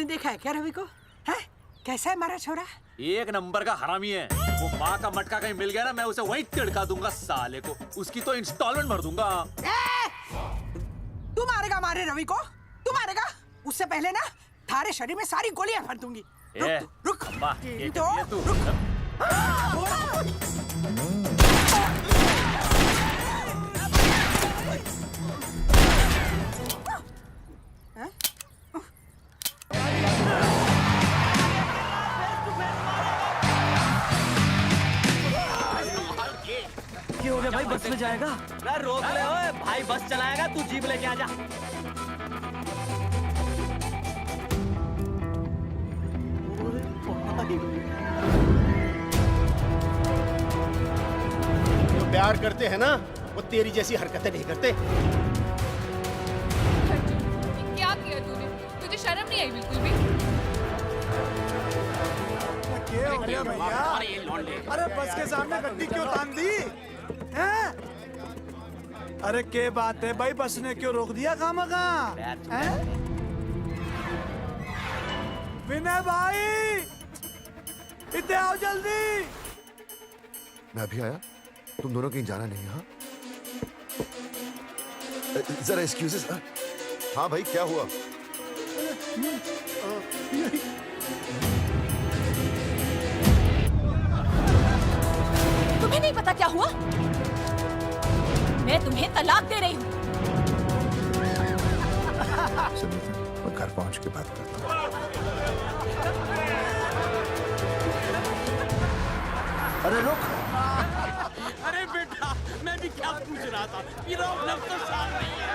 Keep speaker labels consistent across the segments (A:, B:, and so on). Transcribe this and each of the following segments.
A: नहीं देखा है क्या रवि को? है कैसा है हमारा छोरा?
B: एक नंबर का हरामी है। वो माँ का मटका कहीं मिल गया ना, मैं उसे वहीं तिड़का दूंगा साले को। उसकी तो इंस्टॉलमेंट भर दूंगा।
A: तू मारेगा हमारे रवि को? तू मारेगा? उससे पहले ना थारे शरीर में सारी गोलियां भर दूंगी। रुक
C: क्या हो गया भाई? बस में जाएगा? रोक ले ओए भाई, बस चलाएगा, तू जीप लेके आ जा।
D: जो प्यार करते हैं ना वो तेरी जैसी हरकतें नहीं करते।
E: क्या किया तूने? तुझे शर्म नहीं आई बिल्कुल भी?
F: क्या हो गया भैया? अरे बस के सामने गड्डी क्यों तान दी हैं? अरे क्या बात है भाई, बस ने क्यों रोक दिया खामखा? विनय भाई इतने आओ जल्दी।
G: मैं अभी आया, तुम दोनों कहीं जाना नहीं? हाँ जरा एक्सक्यूजेस। हाँ भाई क्या हुआ?
E: तुम्हें नहीं पता क्या हुआ? मैं तुम्हें तलाक दे रही हूँ।
G: मैं घर पहुंच के बात करता हूँ। अरे रुक।
B: अरे बेटा, मैं भी क्या पूछ रहा था। तो साल नहीं है।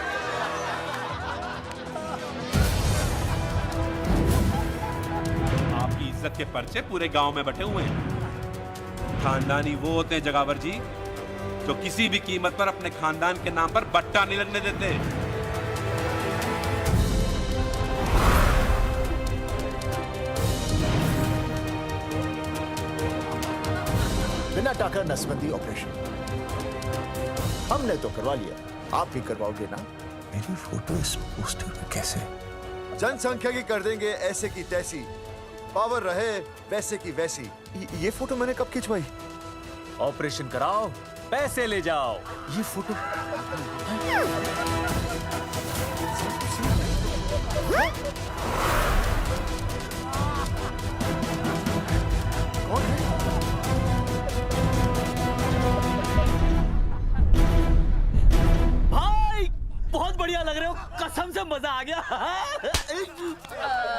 H: आपकी इज्जत के पर्चे पूरे गांव में बटे हुए हैं। खानदानी वो होते हैं जगावर जी जो किसी भी कीमत पर अपने खानदान के नाम पर बट्टा नहीं लगने देते।
G: बिना टाका नसबंदी ऑपरेशन हमने तो करवा लिया, आप भी करवाओगे ना? मेरी फोटो इस पोस्टर में कैसे? जनसंख्या की कर देंगे ऐसे की तैसी, पावर रहे वैसे की वैसी। ये फोटो मैंने कब खिंचवाई?
B: ऑपरेशन कराओ, पैसे ले जाओ।
G: ये फोटो कौन है?
C: भाई बहुत बढ़िया लग रहे हो, कसम से मजा आ गया।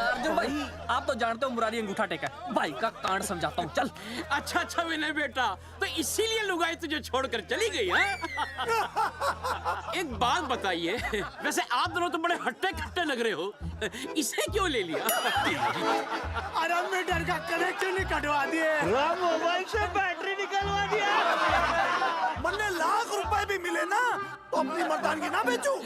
C: अर्जुन भाई आप तो जानते हो मुरारी अंगूठा टेका, भाई का कांड समझाता हूँ, चल।
B: अच्छा विनय बेटा, तो इसीलिए लुगाई तुझे छोड़कर चली गई है? एक बात बताइए, वैसे आप दोनों तो बड़े हट्टे कट्टे लग रहे हो, इसे क्यों ले लिया?
F: अरे मीटर का कनेक्शन ही कटवा दिए,
C: मोबाइल से बैटरी निकलवा दिया।
F: मन्ने लाख रुपए भी मिले ना तो अपनी मर्दानगी ना बेचूं।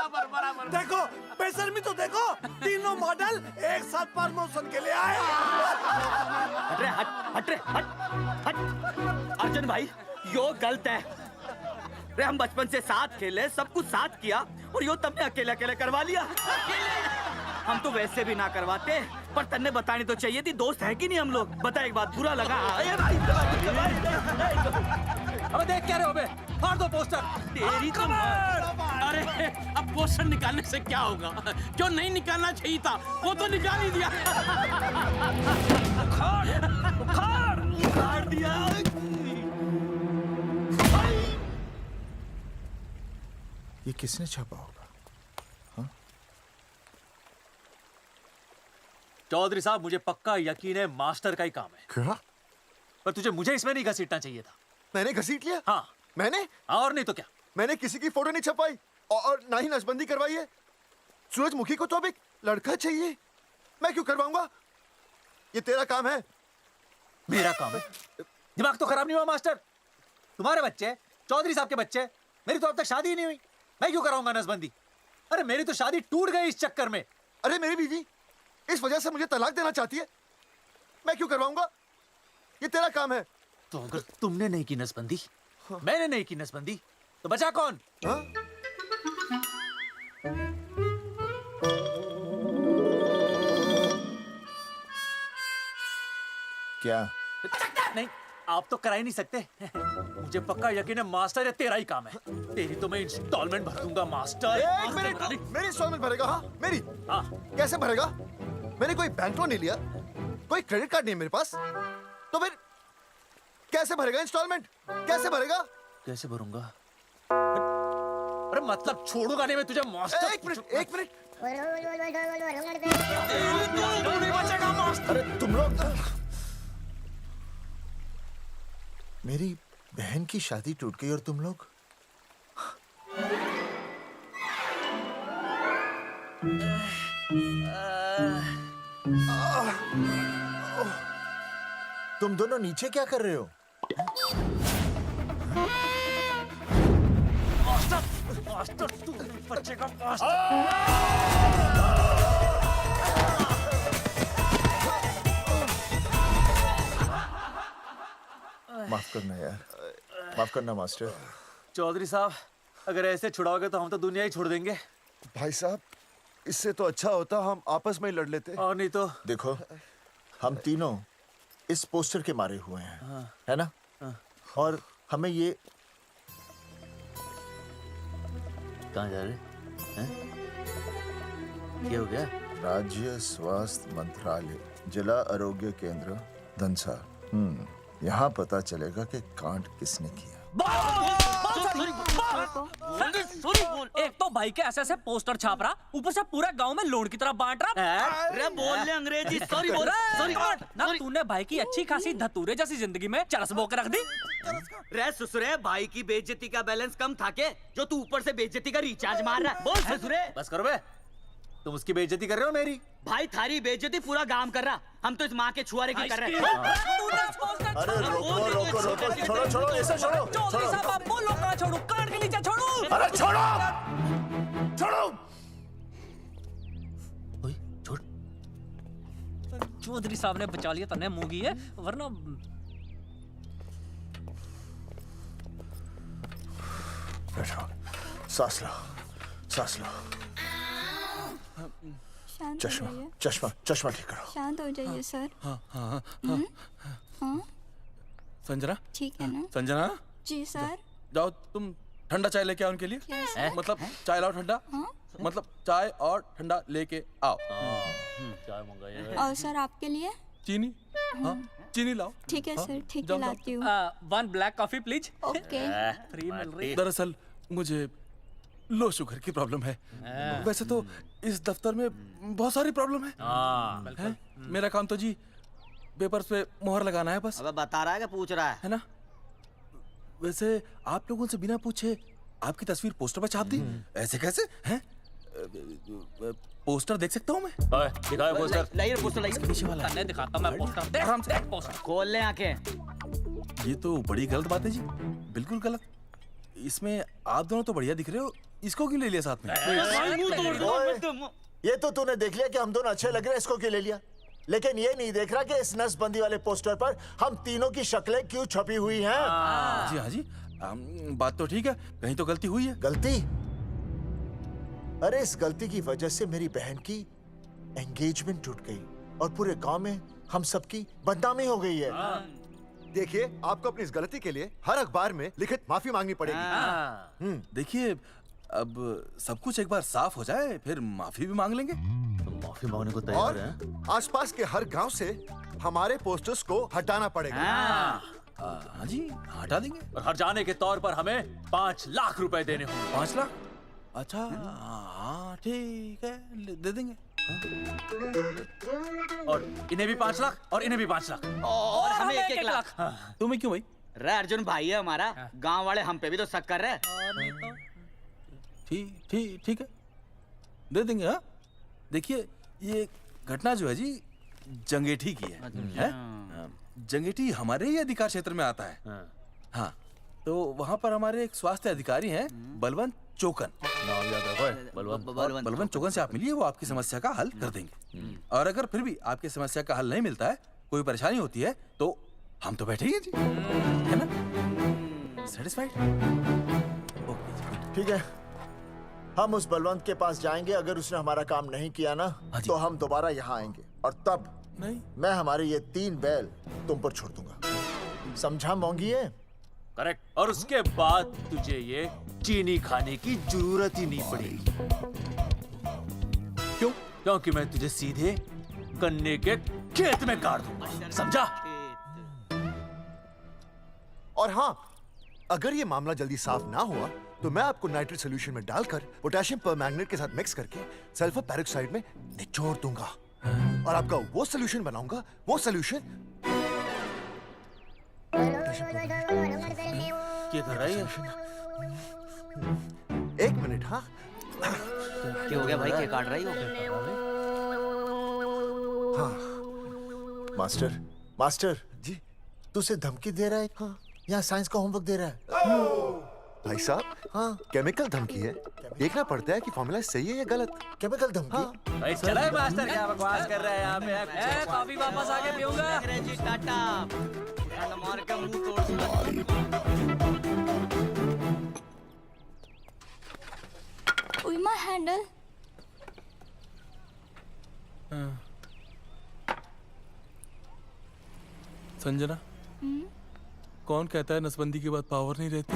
B: बराबर।
F: देखो बेशर्मी तो देखो, तीनों मॉडल एक साथ प्रमोशन के लिए आए।
C: हट अर्जुन भाई यो गलत है। रे हम बचपन से साथ खेले, सब कुछ साथ किया, और यो तुमने अकेले अकेले करवा लिया। हम तो वैसे भी ना करवाते, पर तन्ने बतानी तो चाहिए थी, दोस्त है कि नहीं हम लोग? बता एक बात, बुरा लगा?
B: अबे देख क्या रहे हो बे? फाड़ दो पोस्टर।
C: तेरी तो
B: अरे अब पोस्टर निकालने से क्या होगा? जो नहीं निकालना चाहिए था वो तो निकाल ही दिया।
C: उखाड़ दिया।
G: ये किसने छापा होगा?
B: चौधरी साहब, मुझे पक्का यकीन है मास्टर का ही काम है।
G: क्या?
B: पर तुझे मुझे इसमें नहीं घसीटना चाहिए था।
G: मैंने घसीट लिया?
B: हाँ
G: मैंने?
B: और नहीं तो क्या?
G: मैंने किसी की फोटो नहीं छपाई और ना ही नसबंदी करवाई है। सूरजमुखी को तो अब एक लड़का चाहिए, मैं क्यों करवाऊंगा? ये तेरा काम है।
B: मेरा काम है? दिमाग तो खराब नहीं हुआ मास्टर? तुम्हारे बच्चे, चौधरी साहब के बच्चे, मेरी तो अब तक शादी ही नहीं हुई, मैं क्यों कराऊंगा नसबंदी? अरे मेरी तो शादी टूट गई इस चक्कर में।
G: अरे मेरी बीवी इस वजह से मुझे तलाक देना चाहती है, मैं क्यों करवाऊंगा? ये तेरा काम है।
B: तो अगर तुमने नहीं की नसबंदी, मैंने नहीं की नसबंदी, तो बचा कौन?
G: क्या?
C: नहीं, आप तो करा ही नहीं सकते। मुझे पक्का यकीन है मास्टर, ये तेरा ही काम है। तेरी तो मैं इंस्टॉलमेंट भर दूंगा मास्टर।
G: एक मिनट, मेरी इंस्टॉलमेंट भरेगा? हाँ मेरी।
C: हाँ।
G: कैसे भरेगा? मैंने कोई बैंक लोन नहीं लिया, कोई क्रेडिट कार्ड नहीं है मेरे पास, तो फिर कैसे भरेगा इंस्टॉलमेंट? कैसे भरेगा?
C: कैसे भरूंगा? अरे मतलब छोड़ूंगा नहीं मैं तुझे मास्टर।
G: एक मिनट, एक मिनट।
C: नहीं बचेगा मास्टर।
G: अरे तुम लोग, मेरी बहन की शादी टूट गई और तुम लोग तुम दोनों नीचे क्या कर रहे हो?
C: मास्टर तू नहीं बचेगा मास्टर।
G: माफ करना यार, माफ करना मास्टर।
C: चौधरी साहब, अगर ऐसे छुड़ाओगे तो हम तो दुनिया ही छोड़ देंगे।
G: भाई साहब, इससे तो अच्छा होता हम आपस में ही लड़ लेते।
C: और नहीं तो।
G: देखो, हम तीनों इस पोस्टर के मारे हुए हैं, है ना? और हमें ये
C: कहाँ जा रहे हैं? क्या हो गया?
G: राज्य स्वास्थ्य मंत्रालय, जिला आरोग्य केंद्र धनसा। यहाँ पता चलेगा कि कांड किसने किया।
I: सॉरी बोल। एक तो भाई के ऐसे ऐसे पोस्टर छाप रहा, ऊपर से पूरा गांव में लोन की तरह बांट रहा।
C: अरे बोल ले अंग्रेजी। सॉरी बोल।
I: सॉरी ना, तूने भाई की अच्छी खासी धतूरे जैसी जिंदगी में चरस बो के रख दी।
C: रे ससुरे, भाई की बेइज्जती का बैलेंस कम था के जो तू ऊपर से बेइज्जती का रिचार्ज मार रहा है? बोल ससुरे।
J: बस करो बे, तुम उसकी बेइज्जती कर रहे हो मेरी।
C: भाई थारी बेइज्जती पूरा गांव कर रहा, हम तो इस माँ के छुआरे की कर रहे हैं।
G: अरे रोको रोको रोको, छोड़ो छोड़ो, ऐसे छोड़ो।
I: चौधरी साहब आप बोलो, कहाँ छोड़ू? कान के नीचे छोड़ू।
G: अरे छोड़ो, छोड़ो।
I: छोड़। चौधरी साहब ने बचा लिया, तने मूंगी है, वरना
G: बैठो, सांस लो, सांस लो।
K: शांत
G: चश्मा,
K: हो जाइए।
G: चश्मा, चश्मा ठीक करो।
K: शांत हो जाइए सर। हाँ
J: संजना,
K: ठीक है ना?
J: संजना,
K: जी सर।
J: जाओ तुम ठंडा चाय लेके आओ उनके लिए।
K: Yes, sir.
J: मतलब चाय लाओ ठंडा।
K: हाँ?
J: मतलब चाय और ठंडा लेके आओ।
C: चाय मंगाइए।
K: और सर आपके लिए?
J: चीनी, हाँ चीनी लाओ।
K: ठीक है सर, ठीक है
J: जाओ,
K: लाती हूँ।
I: 1 black coffee please.
K: Okay.
I: Free मिल रही।
J: दरअसल मुझे लो शुगर की प्रॉब्लम है। वैसे तो इस दफ्तर में बहुत सारी प्रॉब्लम है। मेरा काम तो जी पेपर्स पे मोहर लगाना है बस।
C: अब बता रहा है कि पूछ रहा
J: है ना? वैसे आप लोगों से बिना पूछे आपकी तस्वीर पोस्टर पर छाप दी, ऐसे कैसे हैं? पोस्टर देख सकता हूँ मैं?
C: दिखाओ पोस्टर। लाइए पोस्टर लाइए।
J: पीछे वाला
I: तन्ने दिखाता मैं पोस्टर। देख
J: आराम से।
I: देख पोस्टर।
C: खोल ले आंखें।
J: ये तो बड़ी गलत बात है जी, बिल्कुल गलत। इसमें आप दोनों तो बढ़िया दिख रहे हो, इसको क्यों ले लिया साथ में?
G: ये तो तूने देख लिया कि हम दोनों अच्छे लग रहे हैं, इसको क्यों ले लिया? लेकिन ये नहीं देख रहा कि इस नसबंदी वाले पोस्टर पर हम तीनों की शक्लें क्यों छपी हुई हैं।
J: जी हाँ जी, बात तो ठीक है, कहीं तो गलती हुई है।
G: गलती? अरे इस गलती की वजह से मेरी बहन की एंगेजमेंट टूट गई और पूरे गांव में हम सबकी बदनामी हो गई है।
L: देखिए, आपको अपनी इस गलती के लिए हर अखबार में लिखित माफी मांगनी पड़ेगी।
J: देखिए, अब सब कुछ एक बार साफ हो जाए फिर माफी भी मांग लेंगे।
C: माफी मांगने को
L: और आसपास के हर गांव से हमारे पोस्टर्स को हटाना पड़ेगा।
J: हाँ जी, हटा देंगे।
C: और हर जाने के तौर पर हमें 5 लाख रुपए देने होंगे।
J: 5 लाख? अच्छा हाँ ठीक है, दे देंगे।
C: और इन्हें भी 5 लाख और इन्हें भी 5 लाख
I: और हमें 1 लाख।
J: तुम्हें क्यों भाई?
C: रे अर्जुन भाई है हमारा, गांव वाले हम पे भी तो शक कर रहे हैं।
J: ठीक है, दे देंगे। हाँ देखिए, ये घटना जो है जी जंगेठी की है? जंगेठी हमारे ही अधिकार क्षेत्र में आता है। हाँ, तो वहाँ पर हमारे एक स्वास्थ्य अधिकारी हैं, बलवंत चौकन। बलवंत चौकन से आप मिलिए, वो आपकी समस्या का हल कर देंगे। और अगर फिर भी आपकी समस्या का हल नहीं मिलता है, कोई परेशानी होती है, तो हम तो बैठे ही हैं जी, है ना? सेटिस्फाइड?
G: ठीक है, हम उस बलवंत के पास जाएंगे। अगर उसने हमारा काम नहीं किया ना, तो हम दोबारा यहाँ आएंगे और तब
J: नहीं।
G: मैं हमारे ये 3 बैल तुम पर छोड़ दूंगा, समझा मोंगिए?
I: करेक्ट। और उसके बाद तुझे ये चीनी खाने की जरूरत ही नहीं पड़ेगी। क्यों? क्योंकि मैं तुझे सीधे गन्ने के खेत में काट दूंगा, समझा?
L: और हाँ, अगर ये मामला जल्दी साफ ना हुआ तो मैं आपको नाइट्रेट सोल्यूशन में डालकर पोटेशियम परमैंगनेट के साथ मिक्स करके सल्फर पेरोक्साइड में निचोड़ दूंगा और आपका वो सोल्यूशन बनाऊंगा, वो सोल्यूशन।
I: क्या कर रहा है?
L: एक मिनट। हाँ,
C: क्या हो गया भाई? क्या काट रही हो?
L: हाँ।
G: मास्टर, मास्टर
L: जी,
G: तू उसे धमकी दे रहा है? हाँ। यहाँ साइंस का होमवर्क दे रहा है।
L: भाई साहब, हाँ, केमिकल धमकी है। देखना पड़ता है कि फॉर्मूला सही है या गलत।
G: केमिकल धमकी?
L: हाँ।
I: भाई चला है मास्टर, क्या बकवास कर रहा है यहाँ पे? कॉफी वापस आके पीऊंगा।
C: टाटा मार के मुंह तोड़ दूंगा।
K: With my handle.
J: संजना, कौन कहता है नसबंदी के बाद पावर नहीं रहती?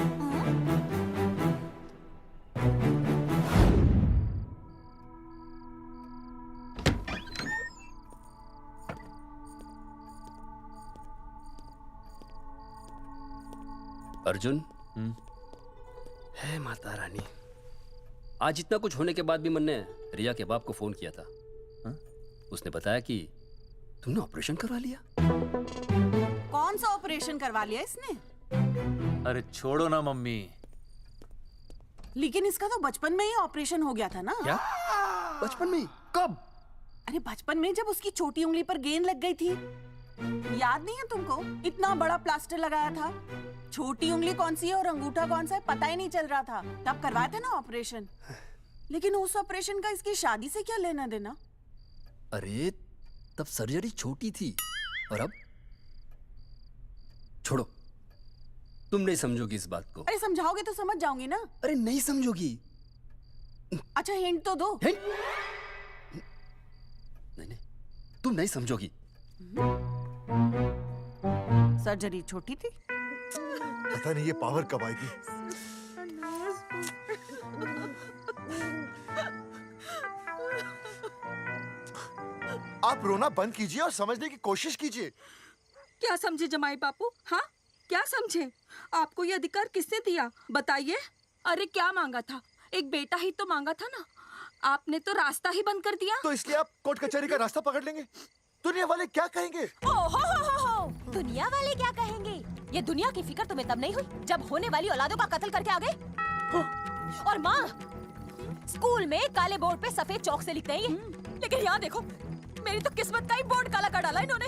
B: अर्जुन, है माता रानी, आज इतना कुछ होने के बाद भी मैंने रिया के बाप को फोन किया था। उसने बताया कि तुमने ऑपरेशन करवा लिया।
A: कौन सा ऑपरेशन करवा लिया इसने?
I: अरे छोड़ो ना मम्मी।
A: लेकिन इसका तो बचपन में ही ऑपरेशन हो गया था ना?
I: क्या?
B: बचपन में? कब?
A: अरे बचपन में, जब उसकी छोटी उंगली पर गेंद लग गई थी। याद नहीं है तुमको? इतना बड़ा प्लास्टर लगाया था। छोटी उंगली कौन सी है और अंगूठा कौन सा है पता ही नहीं चल रहा था। तब करवाए थे ना ऑपरेशन। लेकिन उस ऑपरेशन का इसकी शादी से क्या लेना देना?
B: अरे तब सर्जरी छोटी थी और अब? छोड़ो, तुम नहीं समझोगी इस बात को।
A: अरे समझाओगे तो समझ जाऊंगी ना।
B: अरे नहीं समझोगी।
A: अच्छा हिंट तो दो।
B: हिंट? नहीं, तुम नहीं समझोगी।
A: सर्जरी छोटी थी।
L: पता नहीं ये पावर कब आएगी। आप रोना बंद कीजिए और समझने की कोशिश कीजिए।
M: क्या समझे जमाई बापू? हाँ, क्या समझे? आपको ये अधिकार किसने दिया बताइए? अरे क्या मांगा था? एक बेटा ही तो मांगा था ना। आपने तो रास्ता ही बंद कर दिया।
L: तो इसलिए आप कोर्ट कचहरी का रास्ता पकड़ लेंगे। दुनिया वाले क्या कहेंगे?
M: हो। दुनिया वाले क्या कहेंगे? ये दुनिया की फिक्र तुम्हें तब नहीं हुई जब होने वाली औलादों का कत्ल करके आ गए। और माँ, स्कूल में काले बोर्ड पे सफेद चौक से लिखते हैं ये। लेकिन यहाँ देखो, मेरी तो किस्मत का ही बोर्ड काला कर डाला इन्होंने।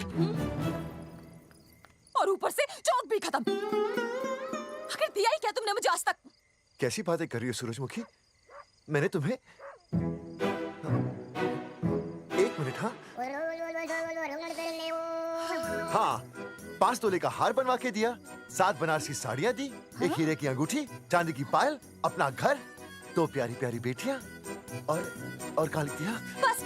M: और ऊपर से चौक भी खत्म। आखिर दिया ही क्या तुमने मुझे आज तक?
L: कैसी बातें कर रही हो सूरजमुखी? मैंने तुम्हें एक मिनट। हाँ, 5 तोले का हार बनवा के दिया, 7 बनारसी साड़ियाँ दी, एक हीरे की अंगूठी, चांदी की पायल, अपना घर, 2 प्यारी प्यारी बेटियाँ और काली दिया।
M: बस।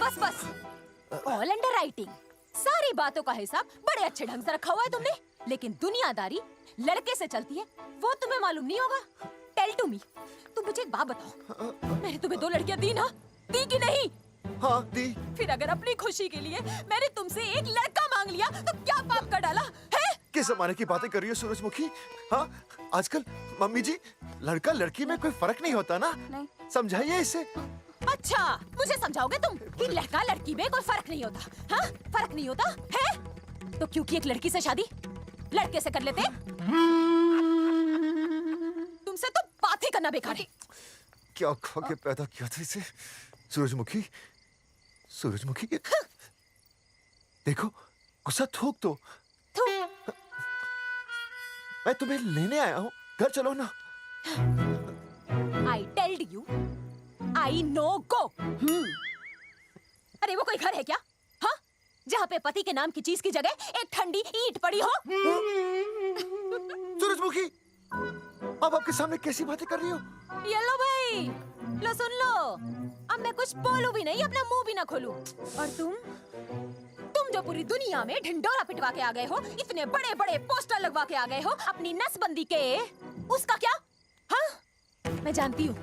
M: All under writing. सारी बातों का हिसाब बड़े अच्छे ढंग से रखा हुआ है तुमने। लेकिन दुनियादारी लड़के से चलती है, वो तुम्हें मालूम नहीं होगा। टेल टू मी, तुम मुझे एक बात बताओ, मैंने तुम्हें 2 लड़कियां दी ना? दी कि नहीं?
L: हाँ दी।
M: फिर अगर अपनी खुशी के लिए मैंने तुमसे एक लड़का मांग लिया तो क्या पाप कर डाला है?
L: किस जमाने की बातें कर रही हो सूरजमुखी? हाँ, आजकल मम्मी जी, लड़का लड़की में कोई फर्क नहीं होता ना।
M: नहीं।
L: समझाइए इसे।
M: अच्छा, मुझे समझाओगे तुम कि लड़का लड़की में कोई फर्क नहीं होता? हाँ, फर्क नहीं होता है? तो क्योंकि एक लड़की से शादी लड़के से कर लेते? तुमसे तो बात ही करना बेकार है।
L: क्या खा के पैदा किया था इसे? सूरजमुखी, देखो, गुस्सा थूक दो। मैं तुम्हें लेने आया हूँ, घर चलो ना।
M: I told you, I know go. अरे वो कोई घर है क्या? हाँ, जहाँ पे पति के नाम की चीज की जगह एक ठंडी ईंट पड़ी हो?
L: सूरजमुखी, अब आपके सामने कैसी बातें कर रही हो?
M: ये लो भाई, लो सुन लो। अब मैं कुछ बोलूं भी नहीं, अपना मुंह भी ना खोलूं। और तुम जो पूरी दुनिया में ढिंडोरा पिटवा के आ गए हो, इतने बड़े बड़े पोस्टर लगवा के आ गए हो अपनी नसबंदी के, उसका क्या? हाँ, मैं जानती हूँ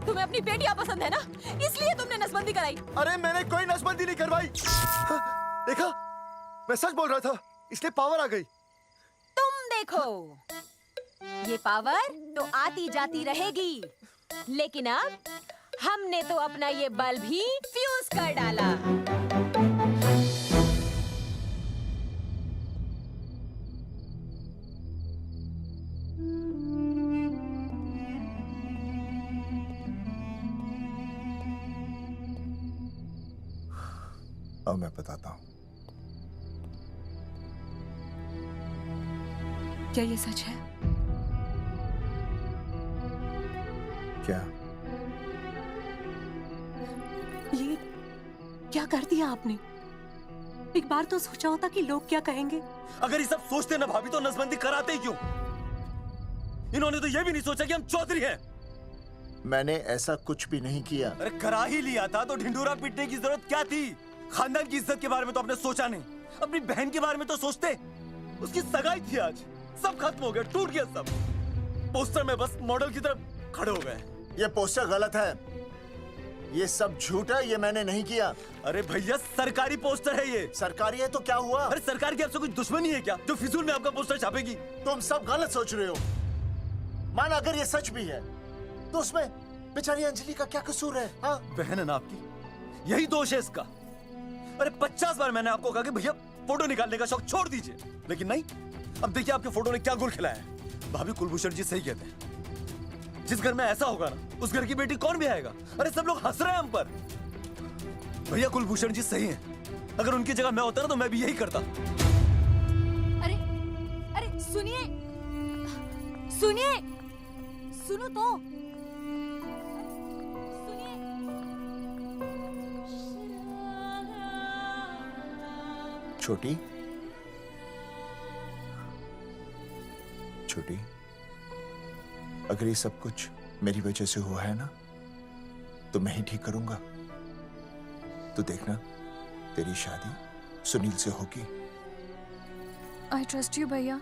M: तुम्हें अपनी बेटियां पसंद है ना, इसलिए तुमने नसबंदी कराई।
L: अरे मैंने कोई नसबंदी नहीं करवाई। देखा, मैं सच बोल रहा था, इसलिए पावर आ गई।
M: तुम देखो, ये पावर तो आती जाती रहेगी, लेकिन अब हमने तो अपना ये बल्ब ही फ्यूज कर डाला।
G: अब मैं बताता हूँ।
A: क्या ये सच है?
G: क्या?
A: ये क्या कर दिया आपने? एक बार तो सोचा होता कि लोग क्या कहेंगे।
C: अगर ये सब सोचते ना भाभी तो नसबंदी कराते ही क्यों? इन्होंने तो ये भी नहीं सोचा कि हम चौधरी हैं।
G: मैंने ऐसा कुछ भी नहीं किया।
C: अरे करा ही लिया था तो ढिंडोरा पीटने की जरूरत क्या थी? खानदान की इज्जत के बारे में तो आपने सोचा नहीं, अपनी बहन के बारे में तो सोचते। उसकी सगाई थी आज, सब खत्म हो गया, टूट गया सब। पोस्टर में बस मॉडल की तरफ खड़े हो गए।
G: ये पोस्टर गलत है, ये सब झूठ है, ये मैंने नहीं किया।
C: अरे भैया सरकारी पोस्टर है ये।
G: सरकारी है तो क्या हुआ?
C: अरे सरकार की आपसे कोई दुश्मनी है क्या जो फिजूल में आपका पोस्टर छापेगी?
G: तुम सब गलत सोच रहे हो। मान अगर ये सच भी है तो उसमें बेचारी अंजलि का क्या कसूर है? हाँ?
C: बहन है ना आपकी, यही दोष है इसका। अरे 50 बार मैंने आपको कहा कि भैया फोटो निकालने का शौक छोड़ दीजिए, लेकिन नहीं। अब देखिए आपके फोटो ने क्या गुल खिलाया है। भाभी कुलभूषण जी सही कहते हैं, जिस घर में ऐसा होगा ना उस घर की बेटी कौन भी आएगा। अरे सब लोग हंस रहे हैं हम पर। भैया कुलभूषण जी सही हैं, अगर उनकी जगह मैं होता ना तो मैं भी यही करता।
M: अरे अरे सुनिए सुनिए, सुनो तो सुनिए।
G: छोटी छोटी, अगर ये सब कुछ मेरी वजह से हुआ है ना तो मैं ही ठीक करूंगा। तो देखना तेरी शादी सुनील से होगी।
E: आई ट्रस्ट यू भैया,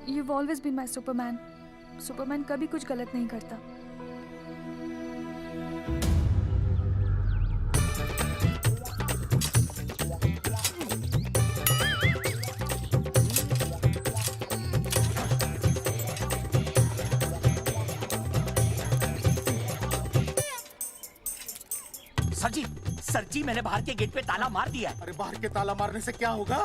E: you've always been my Superman. Superman कभी कुछ गलत नहीं करता।
B: सर जी मैंने बाहर के गेट पे ताला मार दिया है।
D: अरे बाहर के ताला मारने से क्या होगा?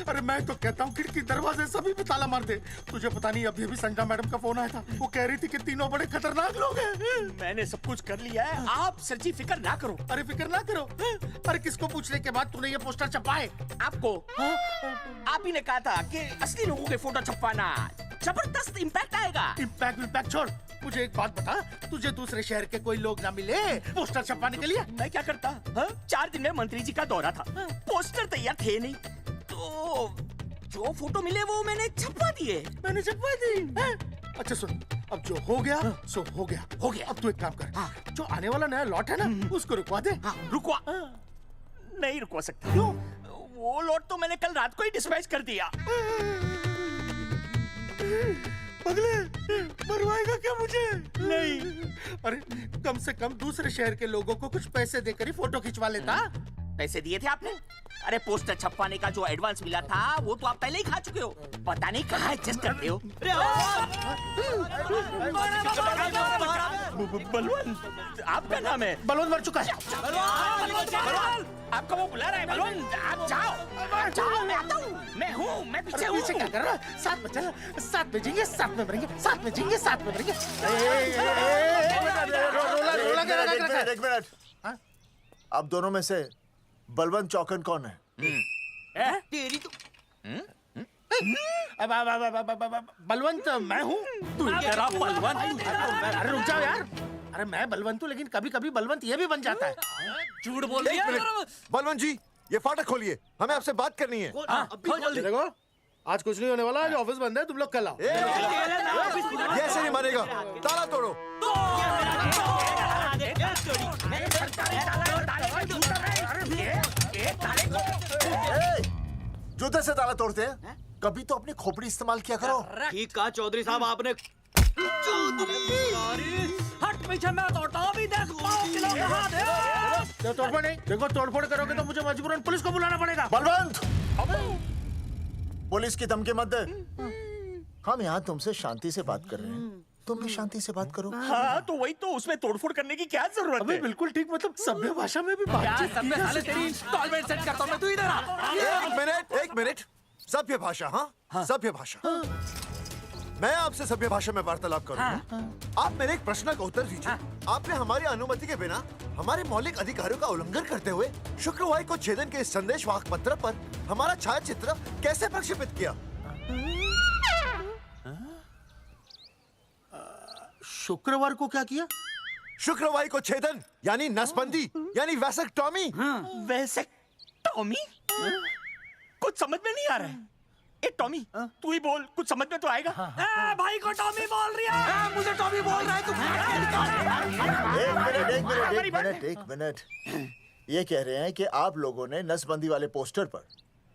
D: अरे मैं तो कहता हूँ खिड़की दरवाजे सभी पे ताला मार दे। तुझे पता नहीं अभी अभी संजना मैडम का फोन आया था, वो कह रही थी कि तीनों बड़े खतरनाक लोग हैं।
B: मैंने सब कुछ कर लिया है, आप सर जी फिक्र ना करो।
D: अरे फिक्र ना करो। अरे किसको पूछने के बाद तूने ये पोस्टर छपाए?
B: आपको आप ही ने कहा था कि असली लोगों के फोटो छपवाना जबरदस्त इम्पैक्ट आएगा।
D: इम्पैक्ट छोड़, मुझे एक बात बता, तुझे दूसरे शहर के कोई लोग ना मिले पोस्टर छपवाने के लिए?
B: मैं क्या करता? 4 दिन में मंत्री जी का दौरा था, पोस्टर तैयार थे नहीं, तो जो फोटो मिले वो मैंने छपवा दिए।
D: मैंने छपवा दी? अच्छा सुन, अब जो हो गया सो हो गया। अब तू एक काम कर, जो आने वाला नया लॉट है ना उसको रुकवा दे।
B: रुकवा? नहीं रुकवा सकता। क्यों? वो लॉट तो मैंने कल रात को ही डिस्पैच कर दिया।
D: पगले, मरवाएगा क्या मुझे?
B: नहीं।
D: अरे कम से कम दूसरे शहर के लोगों को कुछ पैसे देकर ही फोटो खिंचवा लेता।
B: पैसे दिए थे आपने? अरे पोस्टर छपवाने का जो एडवांस मिला था वो तो आप पहले ही खा चुके हो, पता नहीं कहाँ एडजस्ट करते हो। बलवंत आपका नाम है?
D: बलवंत मर चुका है।
B: आपका वो बुला रहा है बलवंत, आप जाओ मैं आता हूँ। मैं पीछे हूँ।
D: पीछे क्या कर रहा है? साथ में चल, साथ में जिएंगे, साथ में मरेंगे, साथ में जिएंगे, साथ में मरेंगे।
G: एक मिनट, अब दोनों में से बलवंत चौकन कौन है?
B: तेरी तो
D: बलवंत मैं हूँ।
B: तू तेरा बलवंत?
D: अरे रुक जाओ यार। अरे मैं बलवंत हूँ, लेकिन कभी कभी बलवंत ये भी बन जाता है।
B: झूठ बोल रही है।
L: बलवंत जी, ये फाटक खोलिए, हमें आपसे बात करनी है।
D: देखो आज कुछ नहीं होने वाला, आज ऑफिस बंद है, तुम लोग कल आओ।
L: ये ऐसे नहीं मानेगा, ताला तोड़ो।
B: ताले
G: जूते से ताला तोड़ते हैं? कभी तो अपनी खोपड़ी इस्तेमाल किया करो।
C: ठीक कहा चौधरी साहब आपने।
I: हट पीछे, मैं तोड़ता हूँ अभी, देख पाँव किलो का हाथ है।
D: तोड़फोड़ नहीं, देखो तोड़फोड़ करोगे तो मुझे मजबूरन पुलिस को बुलाना पड़ेगा।
G: बलवंत, पुलिस की धमकी मत दे। हम यहाँ तुमसे शांति से बात कर रहे हैं, तुम भी शांति से बात करो।
C: हाँ तो वही तो, उसमें तोड़फोड़ करने की क्या जरूरत
D: अबे
C: है?
D: बिल्कुल ठीक, मतलब सभ्य भाषा में भी बातचीत की जा सकती है।
I: इंस्टॉलमेंट सेट करता हूँ मैं, तू इधर आ।
L: एक मिनट। सभ्य भाषा, हाँ सभ्य भाषा। मैं आपसे सभ्य भाषा में वार्तालाप करूंगा। आप मेरे एक प्रश्न का उत्तर दीजिए। आपने हमारी अनुमति के बिना हमारे मौलिक अधिकारों का उल्लंघन करते हुए शुक्रवार को छेदन के इस संदेशवाहक पत्र पर हमारा छायाचित्र कैसे प्रक्षेपित किया?
D: शुक्रवार को क्या किया?
L: शुक्रवार को छेदन यानी नसबंदी यानी वैसेक्टॉमी।
C: वैसेक्टॉमी? कुछ समझ में नहीं आ रहा है। ए टॉमी, तू ही बोल, कुछ समझ में तो आएगा।
I: भाई को टॉमी बोल रही है। मुझे टॉमी बोल रहा है तू।
G: एक मिनट। ये कह रहे हैं कि आप लोगों ने नसबंदी वाले पोस्टर पर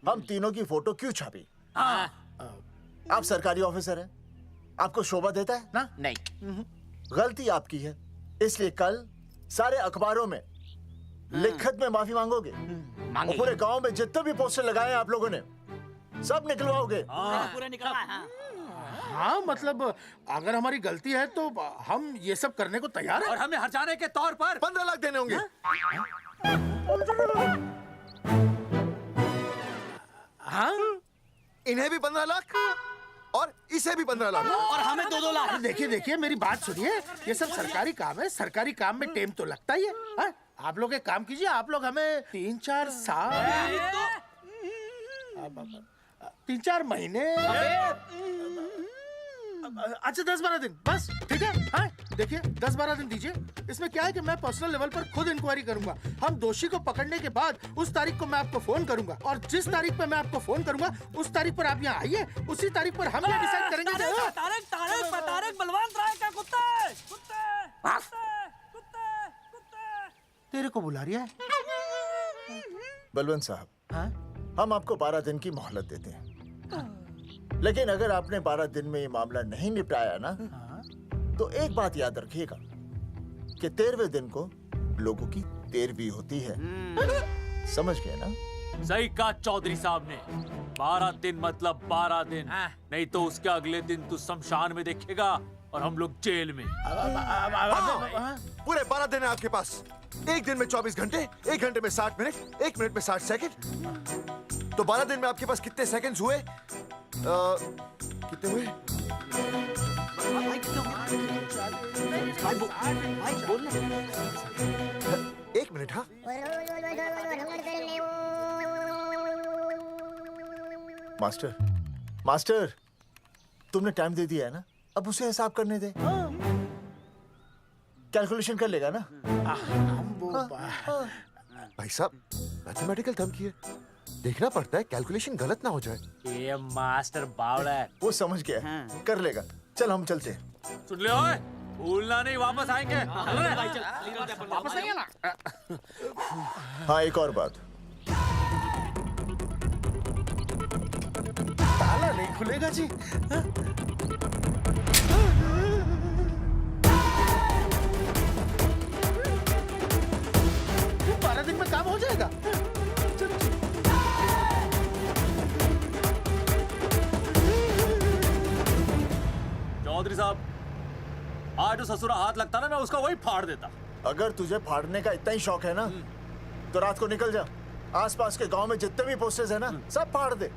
G: हम तीनों की फोटो क्यों छापी? आप सरकारी ऑफिसर हैं, आपको शोभा देता है ना?
C: नहीं।
G: गलती आपकी है, इसलिए कल सारे अखबारों में लिखत में माफी मांगोगे। और पूरे गांव में जितने भी पोस्टर लगाए हैं आप लोगों ने, सब निकलवाओगे।
C: पूरा निकला।
D: हाँ मतलब अगर हमारी गलती है तो हम ये सब करने को तैयार हैं।
I: और हमें हर्जाने के तौर पर
L: 15 लाख देने होंगे।
D: हाँ,
L: इन्हें भी 15 लाख और इसे भी 15 लाख
C: और हमें 2-2 लाख।
D: देखिए मेरी बात सुनिए, ये सब सरकारी काम है, सरकारी काम में टेम तो लगता ही है। हाँ? आप लोग एक काम कीजिए, आप लोग हमें 3-4 साल, 3-4 महीने, अच्छा 10-12 दिन बस, ठीक है? हाँ देखिए 10-12 दिन दीजिए। इसमें क्या है कि मैं पर्सनल लेवल पर खुद इंक्वायरी करूंगा। हम दोषी को पकड़ने के बाद उस तारीख को मैं आपको फोन करूंगा, और जिस तारीख पर मैं आपको फोन करूंगा उस तारीख पर आप यहाँ आइए। उसी तारीख पर हम ये डिसाइड करेंगे कि
I: तारक बलवंत राय का कुत्ते
D: तेरे को बुला रही है।
G: बलवंत साहब, हम आपको 12 दिन की मोहलत देते हैं, लेकिन अगर आपने 12 दिन में ये मामला नहीं निपटाया ना, तो एक बात याद रखिएगा कि 13वें दिन को लोगों की 13वीं होती है। समझ गए ना?
I: सही कहा चौधरी साहब ने। 12 दिन मतलब 12 दिन, नहीं तो उसके अगले दिन तू शमशान में देखेगा और हम लोग जेल में।
L: पूरे 12 दिन है आपके पास। एक दिन में 24 घंटे, 1 घंटे में 60 मिनट, 1 मिनट में 60 सेकंड। तो 12 दिन में आपके पास कितने सेकंड्स हुए? कितने हुए? एक मिनट। हाँ मास्टर, तुमने टाइम दे दिया है ना, अब उसे हिसाब करने दे। कैलकुलेशन कर लेगा ना? भाई साहब, मैथमेटिकल धमकी है, देखना पड़ता है कैलकुलेशन गलत ना हो जाए।
I: ये मास्टर बावड़ा है।
G: वो समझ गया, कर लेगा। चल हम चलते हैं।
I: सुन ले ओए, भूलना नहीं, वापस आएंगे।
C: वापस आइए ना।
G: हाँ एक और बात,
D: ताला नहीं खुलेगा जी। 12 दिन में काम हो जाएगा।
I: चौधरी साहब, आज जो ससुरा हाथ लगता ना, मैं उसका वही फाड़ देता।
G: अगर तुझे फाड़ने का इतना ही शौक है ना, तो रात को निकल जा, आसपास के गांव में जितने भी पोस्टर्स है ना, सब फाड़ दे।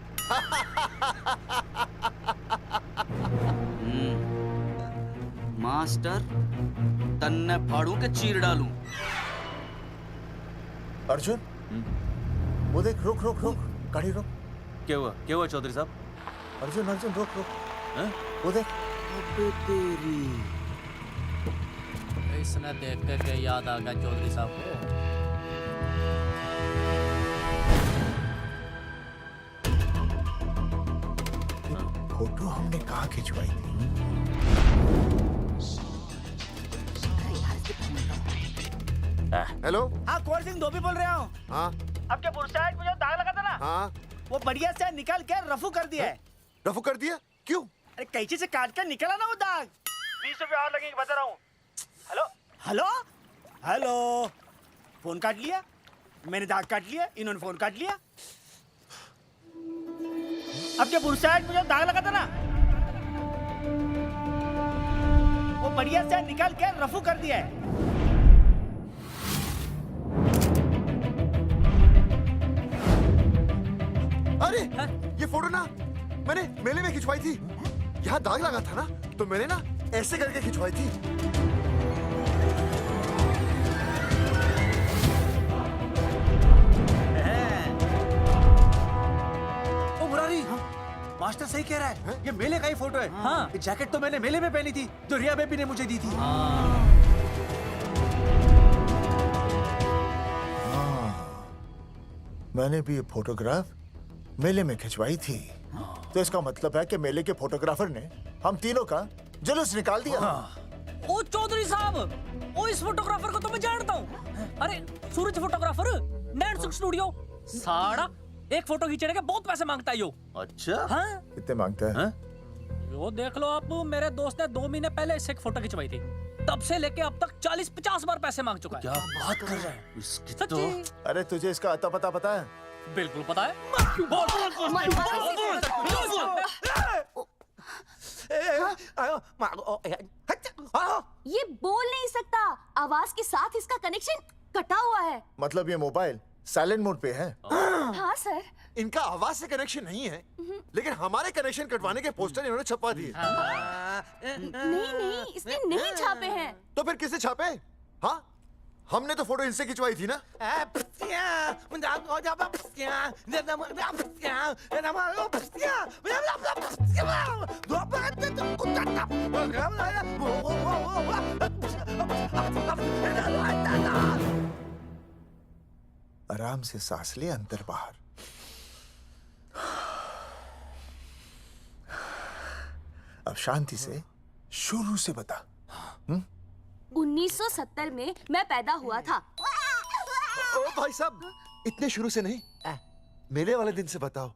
C: मास्टर, तन्ने फाड़ू के चीर डालूं।
G: अर्जुन, वो देख, रुक गाड़ी रोक।
I: क्या हुआ चौधरी साहब?
G: अर्जुन रुक। वो देख।
C: तेरी
I: इसने देख के याद आ गया चौधरी साहब को।
G: फोटो हमने कहाँ खिंचवाई थी?
L: हेलो।
C: हाँ, कोल्ड ड्रिंक धोबी बोल रहा हूँ।
L: हाँ
C: आपके बुरसाइड में जो दाग लगा था ना,
L: हाँ,
C: वो बढ़िया से निकाल के रफू कर दिया है।
L: रफू कर दिया? क्यों?
C: अरे कैंची से काट कर निकला ना वो दाग। 20 रुपए और लगेंगे बता रहा हूँ। हेलो हेलो हेलो, फोन काट लिया, मैंने दाग काट लिया, इन्होंने फोन काट लिया। अब क्या बुरसाट मुझे दाग लगा था ना, वो बढ़िया से निकाल के रफू कर दिया है।
L: अरे ये फोटो ना मैंने मेले में खिंचवाई थी। यहाँ दाग लगा था ना, तो मैंने ना ऐसे करके खिंचवाई थी।
J: ओ मुरारी, मास्टर सही कह रहा है, ये मेले का ही फोटो है। हाँ, ये जैकेट तो मैंने मेले में पहनी थी, जो रिया बेबी ने मुझे दी थी।
G: मैंने भी ये फोटोग्राफ मेले में खिंचवाई थी। तो इसका मतलब है कि मेले के फोटोग्राफर ने हम तीनों का जुलूस निकाल दिया।
N: ओ चौधरी साहब, ओ इस फोटोग्राफर को तो मैं जानता हूँ। अरे सूरज फोटोग्राफर, नैन सुख स्टूडियो। साड़ा एक फोटो खींचने के बहुत पैसे मांगता है यो।
J: अच्छा?
N: हाँ?
G: कितने मांगता है?
N: यो देख लो आप, मेरे दोस्त ने 2 महीने पहले इससे एक फोटो खिंचवाई थी, तब से लेके अब तक 40-50 बार पैसे मांग चुका है।
J: क्या बात कर रहा है? इसकी तो...
N: सच्ची?
G: अरे तुझे इसका अता पता पता है?
N: बिल्कुल पता है।
M: ये बोल नहीं सकता, आवाज के साथ इसका कनेक्शन कटा हुआ है।
G: मतलब ये मोबाइल साइलेंट मोड पे है?
M: हाँ सर।
L: इनका आवाज से कनेक्शन नहीं है, लेकिन हमारे कनेक्शन कटवाने के पोस्टर इन्होंने छपवा दिए।
M: नहीं, इसने नहीं छापे हैं।
L: तो फिर किसने छापे? हाँ, हमने तो फोटो इनसे खिंचवाई थी ना।
G: आराम से सांस ले, अंदर बाहर। अब शांति से शुरू से बता।
M: 1970 में मैं पैदा हुआ था।
L: ओ भाई साहब, इतने शुरू से नहीं, मेले वाले दिन से बताओ।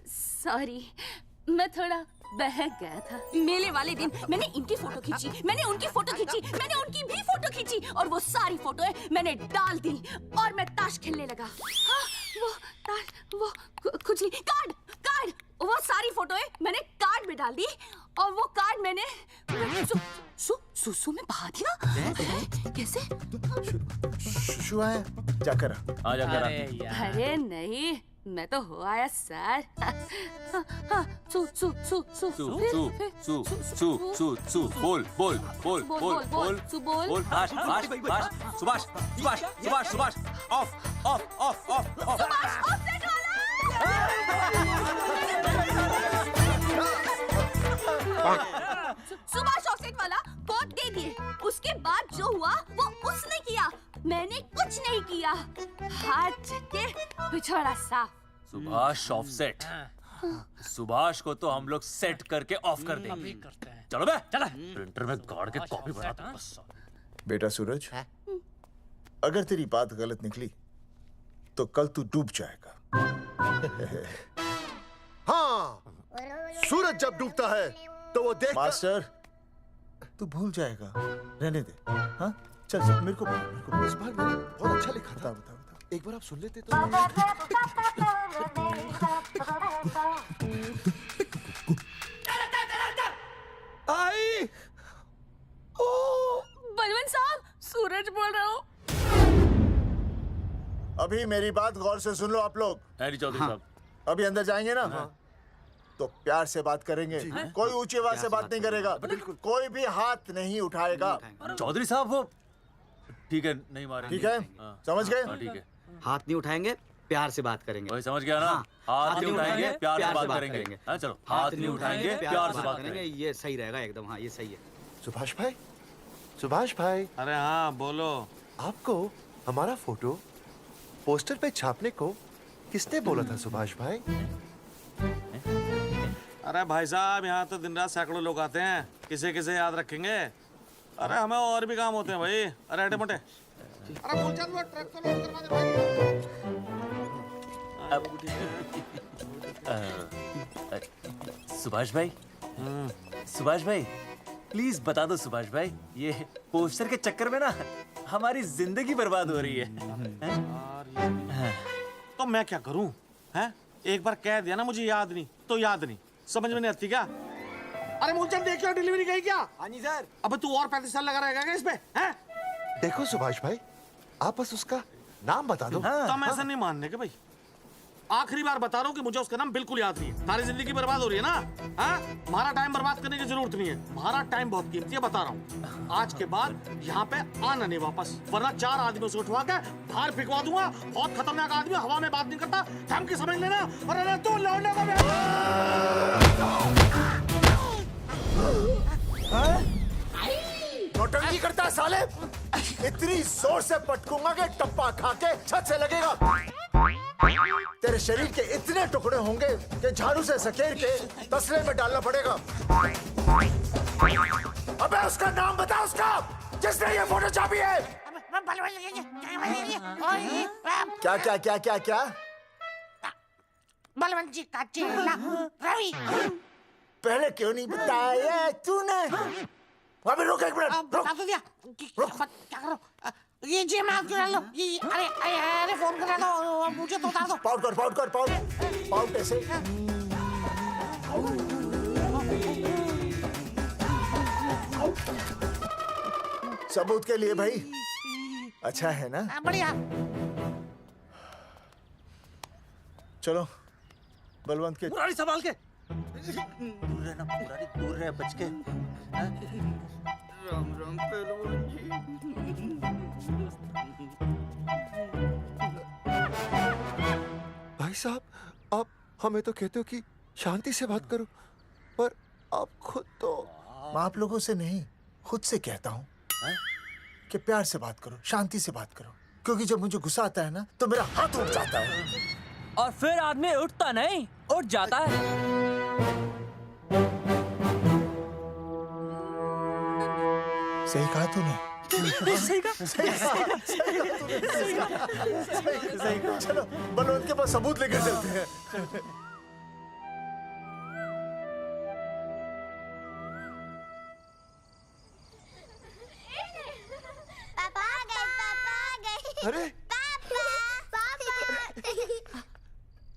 M: सॉरी, मैं थोड़ा बहक गया था। मेले वाले दिन मैंने इनकी फोटो खींची, मैंने उनकी फोटो खींची, मैंने उनकी भी फोटो खींची, और वो सारी फोटोएं मैंने डाल दी और मैं ताश खेलने लगा। हाँ, वो ताश, वो कुछ नहीं, कार्ड, वो सारी फोटोएं मैंने कार्ड में डाल दी, और वो कार्ड मैंने सुसु में बहा दिया। कैसे?
G: शुशु है, जाकर
J: आ जाकर।
M: अरे नहीं, मैं तो हो आया सर। सु सु सु सु
J: सु सु सु सु सु बोल बोल बोल बोल बोल बोल। Subhash Subhash Subhash Subhash Subhash Subhash of of of of of.
M: Subhash offset वाला कोड दे दिए। उसके बाद जो हुआ वो उसने किया, मैंने कुछ नहीं किया। हाथ के पिछड़ा साफ।
I: सुभाष ऑफसेट। सुभाष को तो हम लोग सेट करके ऑफ कर देंगे। चलो बे, चला प्रिंटर में गाड़ के कॉपी बनाते हैं बस।
G: बेटा सूरज, अगर तेरी बात गलत निकली तो कल तू डूब जाएगा।
L: हाँ, सूरज जब डूबता है तो वो देख।
G: मास्टर, तू भूल जाएगा, रहने दे। हाँ, चल चल, मेरे को
L: इस बार मैंने बहुत अच्छा लिखा था।
G: बता।
L: एक बार आप सुन लेते तो।
G: आई,
M: बलवंत साहब, सूरज बोल रहा हूँ।
G: अभी मेरी बात गौर से सुन लो आप लोग।
I: चौधरी साहब,
G: अभी अंदर जाएंगे ना, तो प्यार से बात करेंगे। कोई ऊंची आवाज से बात नहीं करेगा, कोई भी हाथ नहीं उठाएगा।
I: चौधरी साहब वो ठीक है, नहीं मारेंगे।
G: ठीक है, समझ गए?
I: ठीक है,
C: हाथ नहीं उठाएंगे, प्यार से बात करेंगे।
I: वही समझ गया ना। हाथ नहीं उठाएंगे, प्यार से बात करेंगे। हाँ चलो, हाथ नहीं उठाएंगे, प्यार से बात करेंगे।
C: ये सही रहेगा एकदम। हाँ, ये सही है।
L: सुभाष भाई, सुभाष भाई।
F: अरे हाँ, बोलो।
L: आपको हमारा फोटो पोस्टर पे छापने को किसने बोला था सुभाष भाई?
F: अरे भाई साहब, यहाँ तो दिन रात सैकड़ों लोग आते हैं, किसे किसे याद रखेंगे। अरे हमें और भी काम होते हैं भाई। अरे हटे मोटे।
I: सुभाष भाई, सुभाष भाई, प्लीज बता दो सुभाष भाई, ये पोस्टर के चक्कर में ना हमारी जिंदगी बर्बाद हो रही है।
F: तो मैं क्या करूं? हैं? एक बार कह दिया ना मुझे याद नहीं तो याद नहीं, समझ में नहीं आती क्या? अरे मूलचंद देखियो डिलीवरी गई क्या? हाँ जी सर। अब तू और 35 साल लगा रहेगा क्या इसमें? हैं?
L: देखो सुभाष भाई, आप बस उसका नाम बता दो।
F: तो हम ऐसा नहीं मानने के भाई। आखिरी बार बता रहा हूँ कि मुझे उसका नाम बिल्कुल याद नहीं है। सारी जिंदगी बर्बाद हो रही है ना? हाँ? हमारा टाइम बर्बाद करने की जरूरत नहीं है। हमारा टाइम बहुत कीमती है, बता रहा हूँ। आज के बाद यहाँ पे आना नहीं वापस, वरना 4 आदमियों से उठवा के बाहर फेंकवा दूंगा। बहुत खतरनाक आदमी, हवा में बात नहीं करता, धमकी समझ लेना। और अरे तू लौंडे को
L: नौटंकी करता है साले। इतनी जोर से पटकूंगा कि टप्पा खा के छत से लगेगा। तेरे शरीर के इतने टुकड़े होंगे कि झाड़ू से सकेर के तसले में डालना पड़ेगा। अबे उसका नाम बता, उसका जिसने ये फोटो छापी है। क्या क्या क्या क्या क्या?
D: बलवंत जी का चेला रवि।
L: पहले क्यों नहीं बताया तूने? अबे रुक एक मिनट, रुक।
D: बता तो दिया। क्या करो? ये जी माफ करा लो। ये अरे फोन करा दो, मुझे तो उतार दो।
L: पाउट कर पाउट ऐसे। सबूत के लिए भाई, अच्छा है ना?
D: बढ़िया।
L: चलो बलवंत के
F: मुरारी संभाल के।
C: दूर रहना मुरारी, दूर रह, बच के। राम राम पहलवान जी।
L: भाई साहब, आप हमें तो कहते हो कि शांति से बात करो, पर आप खुद तो। मैं आप लोगों से नहीं, खुद से कहता हूँ कि प्यार से बात करो, शांति से बात करो, क्योंकि जब मुझे गुस्सा आता है ना तो मेरा हाथ उठ जाता है।
N: और फिर आदमी उठता नहीं, उठ जाता है।
L: सही कहा तूने।
N: सही कहा।
L: चलो बलवंत के पास सबूत लेकर चलते हैं।
K: पापा आ गए।
L: अरे
K: पापा।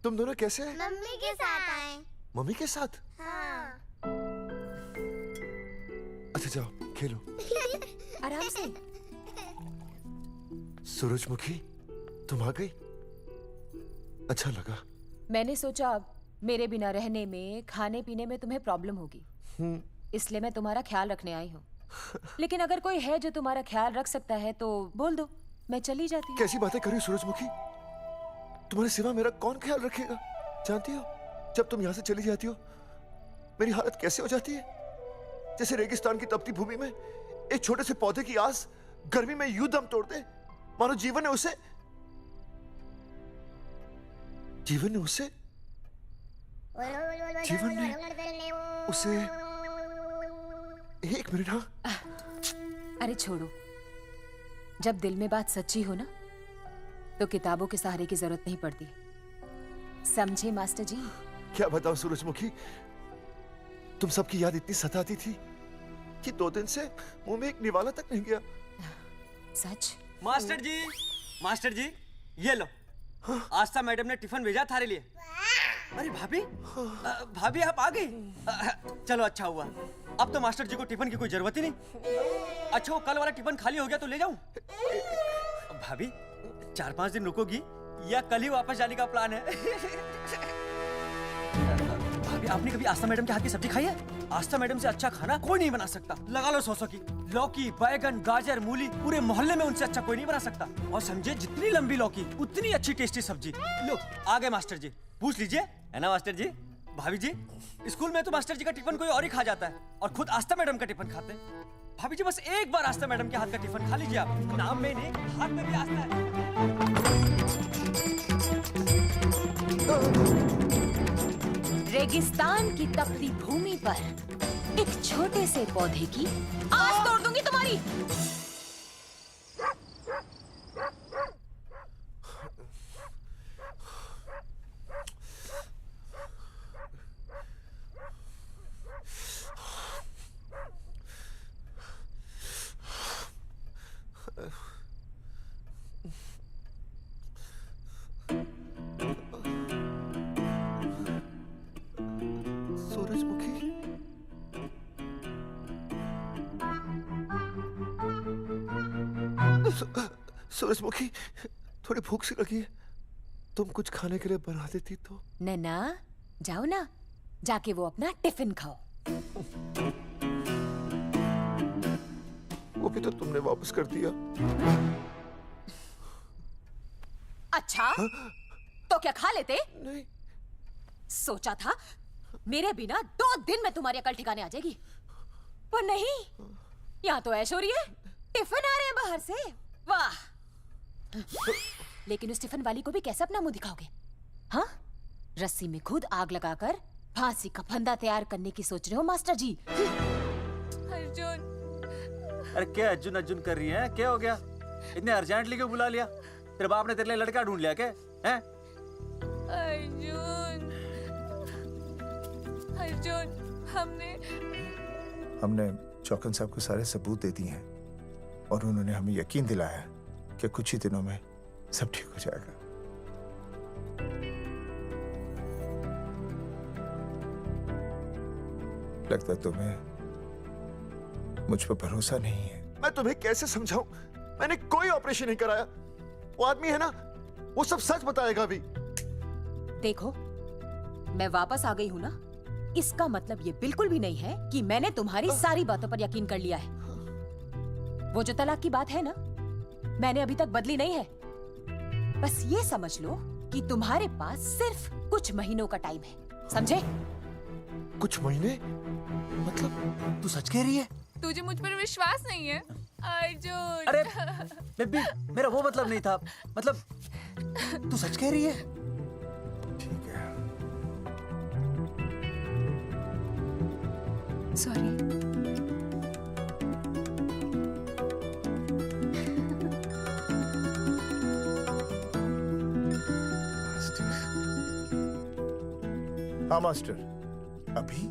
L: तुम दोनों कैसे हैं?
K: मम्मी के साथ आए।
L: मम्मी के साथ?
K: हाँ।
L: अच्छा जाओ खेलो।
M: आराम से।
L: सूरजमुखी, तुम आ गई, अच्छा लगा।
M: मैंने सोचा मेरे बिना रहने में, खाने पीने में तुम्हें प्रॉब्लम होगी, इसलिए मैं तुम्हारा ख्याल रखने आई हूँ। लेकिन अगर कोई है जो तुम्हारा ख्याल रख सकता है तो बोल दो, मैं चली जाती हूँ।
L: कैसी बातें कर रही हो सूरजमुखी? तुम्हारे सिवा मेरा कौन ख्याल रखेगा? जानती हो, जब तुम यहाँ से चली जाती हो मेरी हालत कैसे हो जाती है? जैसे रेगिस्तान की तपती भूमि में एक छोटे से पौधे की आस गर्मी में यूं दम तोड़ दे, मानो जीवन ने उसे एक मिनट। हाँ
M: अरे छोड़ो, जब दिल में बात सच्ची हो ना तो किताबों के सहारे की जरूरत नहीं पड़ती, समझे मास्टर जी?
L: क्या बताऊं सूरजमुखी, तुम सबकी याद इतनी सताती थी कि 2 दिन से मुंह में एक निवाला तक नहीं गया।
M: सच?
C: मास्टर जी ये लो। आस्था मैडम ने टिफिन भेजा थारे लिए। अरे भाभी, भाभी आप आ गई? चलो अच्छा हुआ, अब तो मास्टर जी को टिफिन की कोई जरूरत ही नहीं। अच्छा वो कल वाला टिफिन खाली हो गया तो ले जाऊं? भाभी 4-5 दिन रुकोगी या कल ही वापस जाने का प्लान है? भाभी आपने कभी आस्था मैडम के हाथ की सब्जी खाई है? आस्था मैडम से अच्छा खाना कोई नहीं बना सकता। लगा लो 100 की। लौकी, बैगन, गाजर, मूली, पूरे मोहल्ले में उनसे अच्छा कोई नहीं बना सकता। और समझे, जितनी लंबी लौकी उतनी अच्छी टेस्टी सब्जी। लो आ गए मास्टर जी, पूछ लीजिए, है ना मास्टर जी? भाभी जी, स्कूल में तो मास्टर जी का टिफिन कोई और ही खा जाता है और खुद आस्था मैडम का टिफिन खाते हैं। भाभी जी बस एक बार आस्था मैडम के हाथ का टिफिन खा लीजिए आप। नाम में नहीं, हाथ में भी आस्था है।
M: रेगिस्तान की तपती भूमि पर एक छोटे से पौधे की आस तोड़ दूंगी तुम्हारी।
L: सूरजमुखी, थोड़ी भूख सी लगी है, तुम कुछ खाने के लिए बना देती तो।
M: नैना जाओ ना, जाके वो अपना टिफिन खाओ।
L: वो भी तो तुमने वापस कर दिया।
M: अच्छा तो क्या खा लेते?
L: नहीं।
M: सोचा था मेरे बिना 2 दिन में तुम्हारी अकल ठिकाने आ जाएगी, पर नहीं, यहाँ तो ऐश हो रही है, टिफिन आ रहे हैं बाहर से। वाह! लेकिन उस टिफिन वाली को भी कैसे अपना मुंह दिखाओगे? हाँ, रस्सी में खुद आग लगाकर फांसी का फंदा तैयार करने की सोच रहे हो मास्टर जी?
N: अर्जुन, अरे क्या अर्जुन अर्जुन कर रही है? क्या हो गया? इतने अर्जेंटली क्यों बुला लिया? तेरे बाप ने तेरे लिए लड़का ढूंढ लिया क्या? हैं?
E: अर्जुन, अर्जुन,
G: हमने चौकन साहब को सारे सबूत दे दिए हैं और उन्होंने हमें यकीन दिलाया कि कुछ ही दिनों में सब ठीक हो जाएगा। लगता है तुम्हें मुझ पर भरोसा नहीं है।
L: मैं तुम्हें कैसे समझाऊं? मैंने कोई ऑपरेशन नहीं कराया। वो आदमी है ना, वो सब सच बताएगा अभी।
M: देखो, मैं वापस आ गई हूँ ना, इसका मतलब ये बिल्कुल भी नहीं है कि मैंने तुम्हारी सारी बातों पर यकीन कर लिया है। वो जो तलाक की बात है ना, मैंने अभी तक बदली नहीं है। बस ये समझ लो कि तुम्हारे पास सिर्फ कुछ महीनों का टाइम है, समझे?
L: कुछ महीने? मतलब
N: तू सच कह रही है?
E: तुझे मुझ पर विश्वास नहीं है अर्जुन?
N: अरे बेबी, मेरा वो मतलब नहीं था, मतलब तू सच कह रही है?
G: ठीक है।
E: सॉरी।
G: हाँ मास्टर, अभी?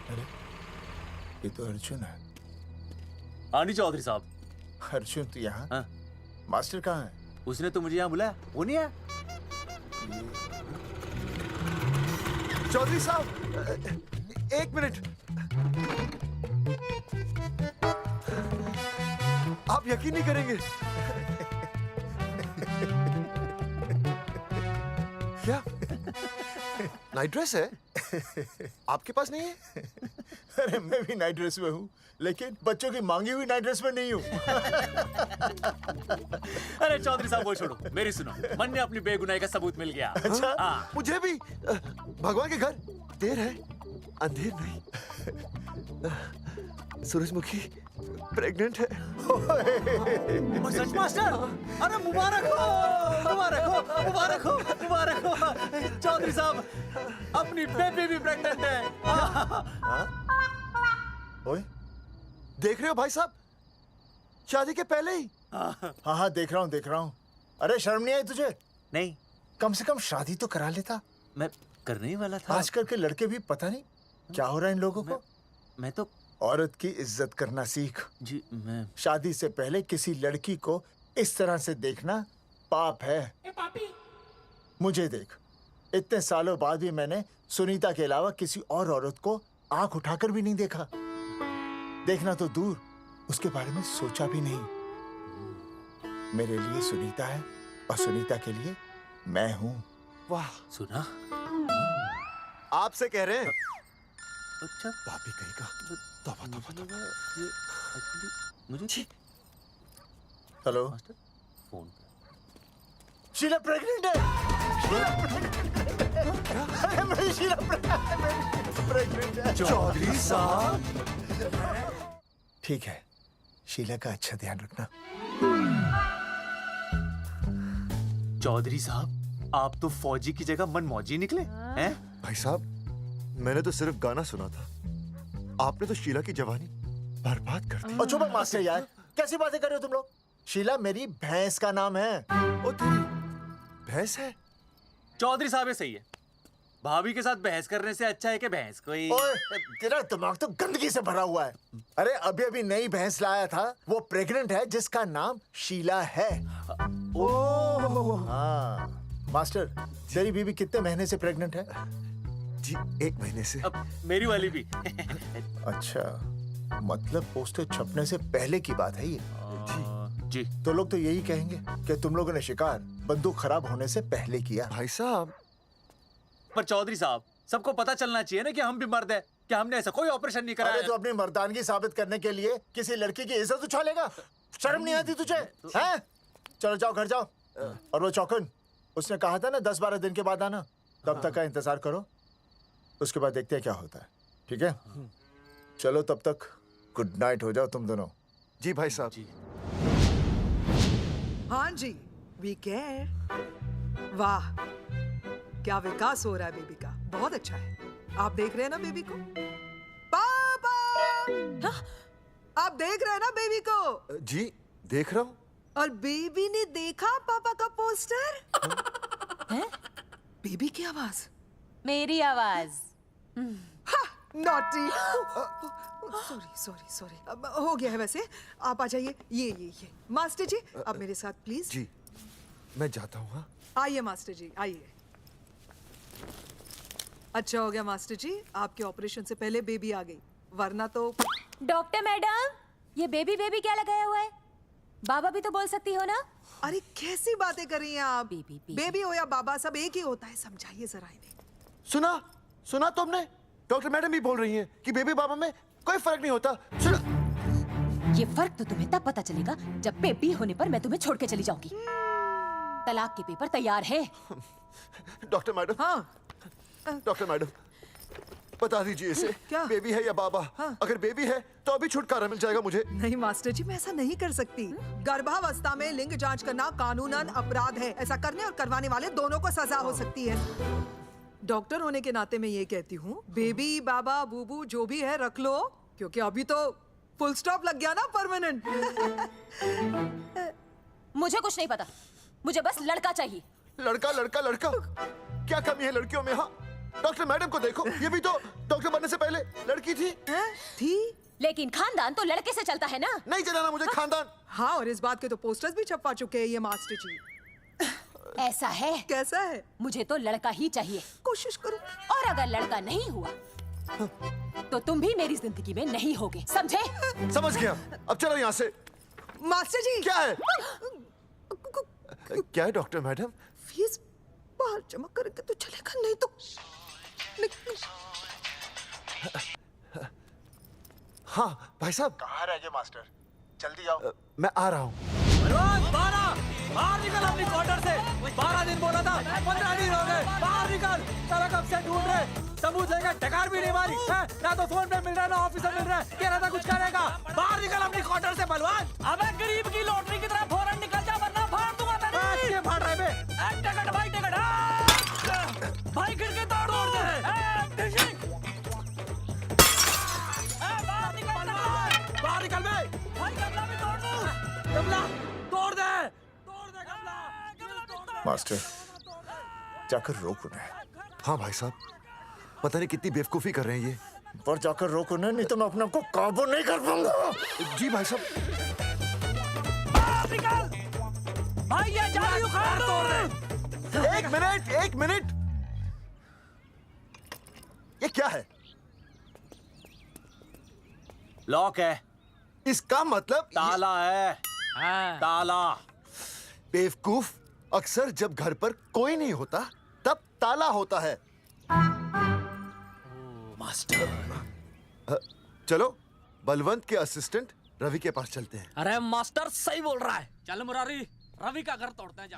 G: अरे ये तो अर्जुन है।
I: हाँ नहीं चौधरी साहब।
G: अर्जुन तो यहाँ?
I: हाँ।
G: मास्टर कहाँ है?
I: उसने तो मुझे यहाँ बुलाया, वो नहीं आया।
L: चौधरी साहब, एक मिनट। आप यकीन नहीं करेंगे। क्या नाइट ड्रेस है? आपके पास नहीं है?
G: अरे मैं भी नाइट ड्रेस में हूँ, लेकिन बच्चों की मांगी हुई नाइट ड्रेस में नहीं हूँ।
I: अरे चौधरी साहब वो छोड़ो, मेरी सुनो। मन ने अपनी बेगुनाही का सबूत मिल गया।
L: अच्छा,
I: हाँ।
L: मुझे भी। भगवान के घर देर है, अंधेर नहीं। सूरजमुखी प्रेग्नेंट है।
N: सच मास्टर? अरे मुबारक हो, मुबारक हो, मुबारक हो, मुबारक हो। चौधरी साहब, अपनी बेबी भी प्रेग्नेंट है।
G: ओए,
L: देख रहे हो भाई साहब, शादी के पहले ही।
G: हाँ हाँ देख रहा हूँ, देख रहा हूँ। अरे शर्म नहीं आई तुझे?
N: नहीं,
G: कम से कम शादी तो करा लेता।
N: मैं करने ही वाला था।
G: आजकल के लड़के भी पता नहीं क्या हो रहा है इन लोगों को।
N: मैं तो
G: औरत की इज्जत करना सीख।
N: जी, मैं
G: शादी से पहले किसी लड़की को इस तरह से देखना पाप है। मुझे देख, इतने सालों बाद भी मैंने सुनीता के अलावा किसी और औरत को आंख उठाकर भी नहीं देखा। देखना तो दूर, उसके बारे में सोचा भी नहीं। मेरे लिए सुनीता है और सुनीता के लिए मैं हूँ।
L: वाह,
N: सुना?
L: आपसे कह रहे हैं।
N: अच्छा,
L: भाभी कहीं का। तौबा तौबा तौबा।
N: ये एक्चुअली मुझे
G: हेलो,
N: फोन
G: शीला प्रेग्नेंट है। अरे मेरी शीला प्रेग्नेंट है।
L: चौधरी साहब,
G: ठीक है, शीला का अच्छा ध्यान रखना।
I: चौधरी साहब, आप तो फौजी की जगह मनमौजी निकले हैं?
L: भाई साहब, मैंने तो सिर्फ गाना सुना था, आपने तो शीला की जवानी बर्बाद कर दी।
G: और चुप मास्टर यार, कैसी बातें कर रहे हो तुम लोग? शीला मेरी भैंस का नाम है।
L: ओ तेरी भैंस है?
I: चौधरी साहब ये सही है। भाभी के साथ बहस करने से अच्छा है कि भैंस कोई।
G: ओए, तेरा दिमाग तो गंदगी से भरा हुआ है। अरे अभी अभी नई भैंस लाया था, वो प्रेग्नेंट है, जिसका नाम शीला है। ओह हाँ मास्टर, तेरी बीवी कितने महीने से प्रेग्नेंट है?
L: जी 1 महीने से।
I: अब मेरी वाली भी।
G: अच्छा, मतलब पोस्टर छपने से पहले की बात है ये।
J: जी।
G: तो लोग तो यही कहेंगे कि तुम लोगों ने शिकार बंदूक खराब होने से पहले किया।
L: भाई साहब,
I: पर चौधरी साहब, सबको पता चलना चाहिए ना कि हम भी मर्द हैं, कि हमने ऐसा कोई ऑपरेशन नहीं कराया।
G: अरे तो अपनी मर्दानगी साबित करने के लिए किसी लड़की की इज्जत उछालेगा? शर्म नहीं आती तुझे? हैं? चलो जाओ घर जाओ। और वो चौकन, उसने कहा था ना 10-12 दिन के बाद आना, तब तक का इंतजार करो, उसके बाद देखते हैं क्या होता है। ठीक है? चलो तब तक गुड नाइट हो जाओ तुम दोनों।
L: जी भाई साहब।
O: हाँ जी, वी केयर। वाह, क्या विकास हो रहा है बेबी का, बहुत अच्छा है। आप देख रहे हैं ना बेबी को? पापा! आप देख रहे हैं ना बेबी को?
L: जी देख रहा हूँ।
O: और बेबी ने देखा पापा का पोस्टर?
M: हैं?
O: बेबी की आवाज?
M: मेरी आवाज।
O: नॉटी। सॉरी। हो गया है वैसे। आप आ जाइए। ये मास्टर जी, आप मेरे साथ प्लीज।
L: जी मैं जाता हूँ। हाँ
O: आइए मास्टर जी, आइए। अच्छा हो गया मास्टर जी, आपके ऑपरेशन से पहले बेबी आ गई, वरना तो।
M: डॉक्टर मैडम, ये बेबी क्या लगाया हुआ है? बाबा भी तो बोल सकती हो ना?
O: अरे कैसी बातें कर रही हैं आप? बेबी हो या बाबा, सब एक ही होता है, समझाइए जरा इन्हें।
L: सुना तुमने? डॉक्टर मैडम भी बोल रही हैं कि बेबी बाबा में कोई फर्क नहीं होता। सुना?
M: ये फर्क तो तुम्हें तब पता चलेगा जब बेबी होने पर मैं तुम्हें छोड़ के चली जाऊंगी। तलाक के पेपर तैयार है।
L: Doctor madam.
O: हाँ
L: डॉक्टर मैडम, बता दीजिए इसे,
O: क्या?
L: बेबी है या बाबा?
O: हाँ।
L: अगर बेबी है तो अभी छुटकारा मिल जाएगा मुझे।
O: नहीं मास्टर जी, मैं ऐसा नहीं कर सकती। गर्भावस्था में लिंग जांच करना कानूनन अपराध है। ऐसा करने और करवाने वाले दोनों को सजा हो सकती है। डॉक्टर होने के नाते मैं ये कहती हूँ, बेबी बाबा बूबू जो भी है रख लो, क्योंकि अभी तो फुल स्टॉप लग गया ना परमानेंट।
M: मुझे कुछ नहीं पता, मुझे बस लड़का चाहिए।
L: लड़का क्या कमी है लड़कियों में? हाँ डॉक्टर मैडम को देखो, ये भी तो डॉक्टर बनने से पहले लड़की थी।
M: लेकिन खानदान तो लड़के से चलता है ना।
L: नहीं चलाना मुझे खानदान।
O: हाँ, और इस बात के तो पोस्टर्स भी छपवा चुके हैं ये मास्टर जी।
M: ऐसा है?
O: कैसा है?
M: मुझे तो लड़का ही चाहिए।
O: कोशिश करो।
M: और अगर लड़का नहीं हुआ तो तुम भी मेरी जिंदगी में नहीं होगे, समझे?
L: समझ गया। अब चलो यहाँ से।
O: मास्टर जी।
L: क्या है? क्या है डॉक्टर मैडम?
O: फीस बाहर जमा करेंगे तो चलेगा, नहीं तो
L: हाँ भाई साहब।
G: कहाँ रह गए मास्टर? जल्दी आओ।
L: मैं आ रहा हूँ।
N: बाहर निकल अपनी क्वार्टर से। 12 दिन बोला था, 15 दिन हो गए। बाहर निकल, सारा कब से ढूंढ रहे, सबूत लेकर डकार भी नहीं मारी है? ना तो फोन पे मिल रहा है, ना ऑफिसर मिल रहा है। कह रहा था कुछ करेगा। बाहर निकल अपनी क्वार्टर से बलवान। अबे गरीब की लॉटरी की तरह फौरन निकल जा, वरना फाड़ दूंगा तेरी। क्या फाड़ रहे बे? टिकट भाई, टिकट। भाई खिड़की तोड़ दे। बाहर निकल बे। भाई गमला भी तोड़ दूं। गमला तोड़ दे गमला।
G: मास्टर, जाकर रोक उन्हें।
L: हाँ भाई साहब, पता नहीं कितनी बेवकूफी कर रहे हैं ये।
G: पर जाकर रोक उन्हें, नहीं तो मैं अपने आप को काबू नहीं कर पाऊंगा।
L: जी भाई साहब।
N: निकल भाई, ये जाली उखाड़ दो।
L: एक मिनट। ये क्या है?
I: लॉक है।
L: इसका मतलब
I: ताला है। ताला।
L: बेवकूफ, अक्सर जब घर पर कोई नहीं होता तब ताला होता है।
I: मास्टर।
L: चलो बलवंत के असिस्टेंट रवि के पास चलते हैं।
N: अरे मास्टर सही बोल रहा है। चल मुरारी, रवि का घर तोड़ते हैं जा।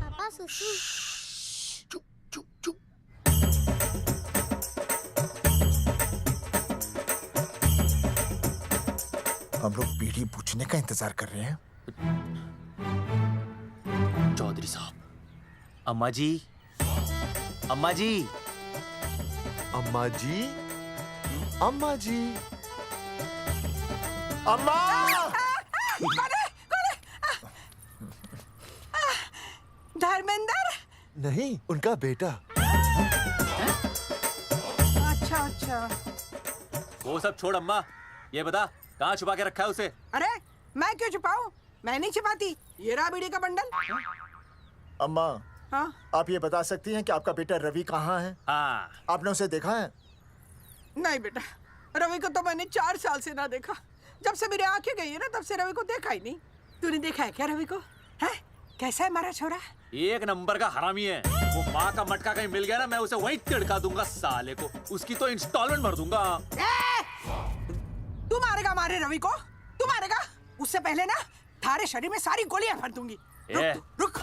K: पापा सुसु।
G: हम लोग पीढ़ी पूछने का इंतजार कर रहे हैं।
I: चौधरी साहब। अम्मा जी, अम्मा जी,
L: अम्मा जी, अम्मा जी,
G: अम्मा।
O: धर्मेंद्र?
L: नहीं, उनका बेटा।
O: अच्छा।
I: वो सब छोड़ अम्मा, ये बता कहाँ छुपा के रखा है उसे?
O: अरे मैं क्यों छुपाऊं? मैं नहीं छिपाती। ये रहा बीड़ी का बंडल।
G: अम्मा,
O: हाँ?
G: आप ये बता सकती हैं कि आपका बेटा रवि कहाँ है?
I: हाँ।
G: आपने उसे देखा है?
O: नहीं बेटा, रवि को तो मैंने 4 साल से ना देखा। जब से मेरी आंखें गई है ना तब से रवि को देखा ही नहीं। तूने देखा है क्या रवि को? है कैसा है हमारा छोरा?
I: एक नंबर का हरामी है। वो माँ का मटका कहीं मिल गया ना, मैं उसे वहीं तिड़का दूंगा साले को। उसकी तो इंस्टॉलमेंट भर दूंगा।
O: तू मारेगा मारे रवि को? तू मारेगा? उससे पहले ना थारे शरीर में सारी गोलियां भर दूंगी। रुक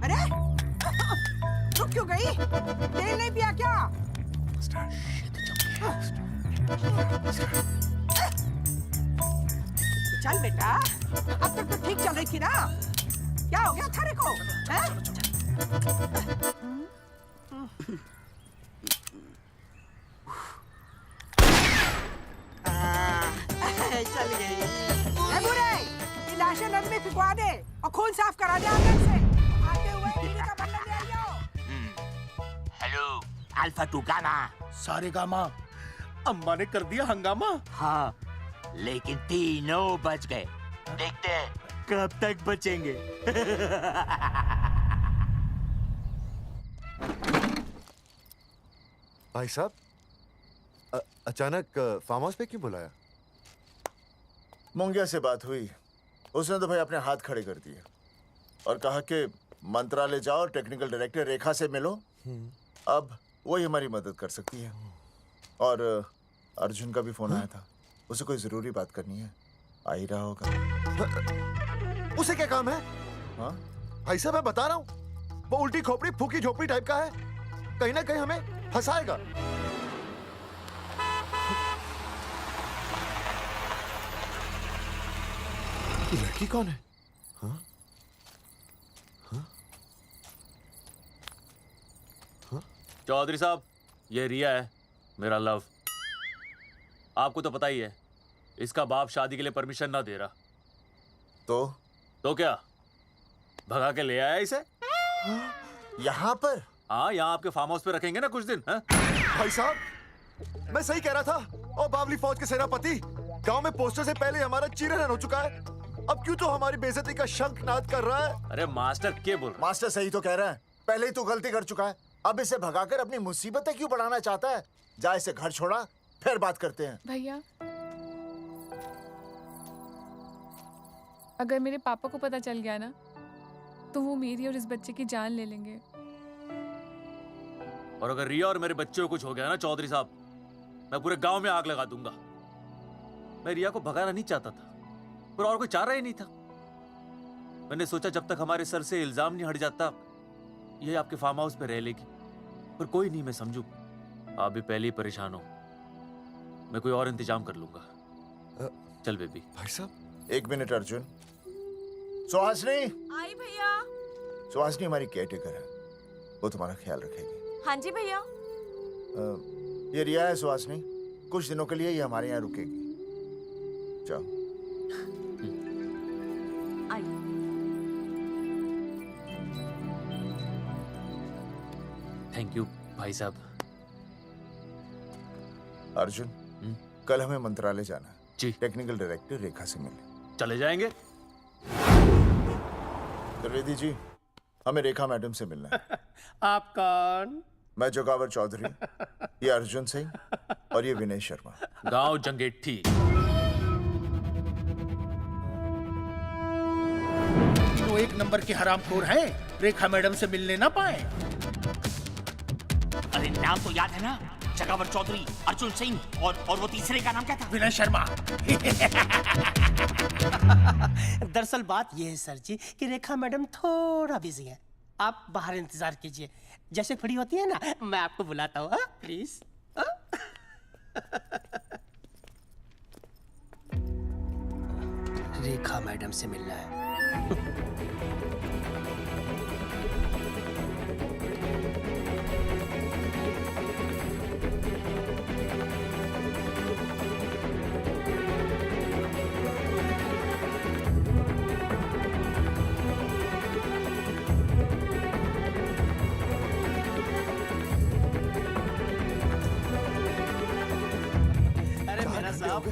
O: अरे रुक क्यों गई? तेल नहीं पिया क्या? चल बेटा, अब तक तो ठीक चल रही थी ना। क्या हो गया थारे को? चल गई। बुरे, ये लाशें नदी में फिकवा दे और खून साफ करा दे अंदर से। आते हुए टीवी का बंदा ले आइयो।
P: Hello alpha two gamma.
D: सारे गामा। अम्मा ने कर दिया हंगामा।
P: हाँ, लेकिन तीनों बच गए। देखते हैं कब तक बचेंगे।
L: भाई साहब, अचानक फार्म हाउस पे क्यों बुलाया?
G: मुंगिया से बात हुई, उसने तो भाई अपने हाथ खड़े कर दिए और कहा कि मंत्रालय जाओ, टेक्निकल डायरेक्टर रेखा से मिलो। अब वही हमारी मदद कर सकती है। और अर्जुन का भी फोन आया था, उसे कोई जरूरी बात करनी है, आ ही रहा होगा।
L: उसे क्या काम है?
G: हाँ
L: भाई साहब मैं बता रहा हूँ, वो उल्टी खोपड़ी फूकी झोपड़ी टाइप का है, कहीं ना कहीं हमें फंसाएगा। ये लड़की कौन है? हाँ? हाँ?
I: हाँ? चौधरी साहब, ये रिया है, मेरा लव। आपको तो पता ही है, इसका बाप शादी के लिए परमिशन ना दे रहा। तो क्या भगा के ले आया इसे?
L: यहाँ पर?
I: हाँ, यहाँ आपके फार्म हाउस पे रखेंगे ना कुछ दिन। हाँ?
L: भाई साहब, मैं सही कह रहा था। और बावली फौज के सेनापति, गांव में पोस्टर से पहले हमारा चीरहरण हो चुका है। अब क्यों तो हमारी बेइज्जती का शंखनाद कर रहा है?
I: अरे मास्टर क्या बोल रहा?
G: मास्टर सही तो कह रहा है, पहले ही तो गलती कर चुका है, अब इसे भगाकर अपनी मुसीबतें क्यों बढ़ाना चाहता है? जा इसे घर छोड़ा, फिर बात करते हैं।
E: भैया, अगर मेरे पापा को पता चल गया ना तो वो मेरी और इस बच्चे की जान ले लेंगे।
I: और अगर रिया और मेरे बच्चे को कुछ हो गया ना चौधरी साहब, मैं पूरे गांव में आग लगा दूंगा। मैं रिया को भगाना नहीं चाहता था, पर और कोई चारा ही नहीं था। मैंने सोचा जब तक हमारे सर से इल्जाम नहीं हट जाता, ये आपके फार्म हाउस पे रह लेगी। पर कोई नहीं, मैं समझू आप भी पहले ही परेशान हो, मैं कोई और इंतजाम कर लूंगा। चल बेबी।
L: भाई साहब
G: 1 मिनट अर्जुन। सुहासनी।
M: आई भैया।
G: सुहासनी हमारी केयरटेकर है, वो तुम्हारा ख्याल रखेगी।
M: हाँ जी भैया।
G: ये रिया है सुहासनी, कुछ दिनों के लिए ये हमारे यहाँ रुकेगी। जाओ।
I: थैंक यू भाई साहब।
G: अर्जुन, कल हमें मंत्रालय जाना है
I: जी।
G: टेक्निकल डायरेक्टर रेखा से मिलने
I: चले जाएंगे।
G: त्रिवेदी जी, हमें रेखा मैडम से मिलना है।
D: आप कौन?
G: मैं जोगावर चौधरी, ये अर्जुन सिंह और ये विनय शर्मा।
I: गांव जंगेठी।
D: तो 1 नंबर के हरामखोर हैं, रेखा मैडम से मिलने ना पाए।
P: अरे नाम तो याद है ना, जगावर चौधरी, अर्जुन सिंह और वो तीसरे का नाम क्या था?
D: विनय शर्मा।
Q: दरअसल बात यह है सर जी कि रेखा मैडम थोड़ा बिजी है, आप बाहर इंतजार कीजिए। जैसे फ्री होती है ना, मैं आपको बुलाता हूँ, प्लीज। रेखा मैडम से मिलना है।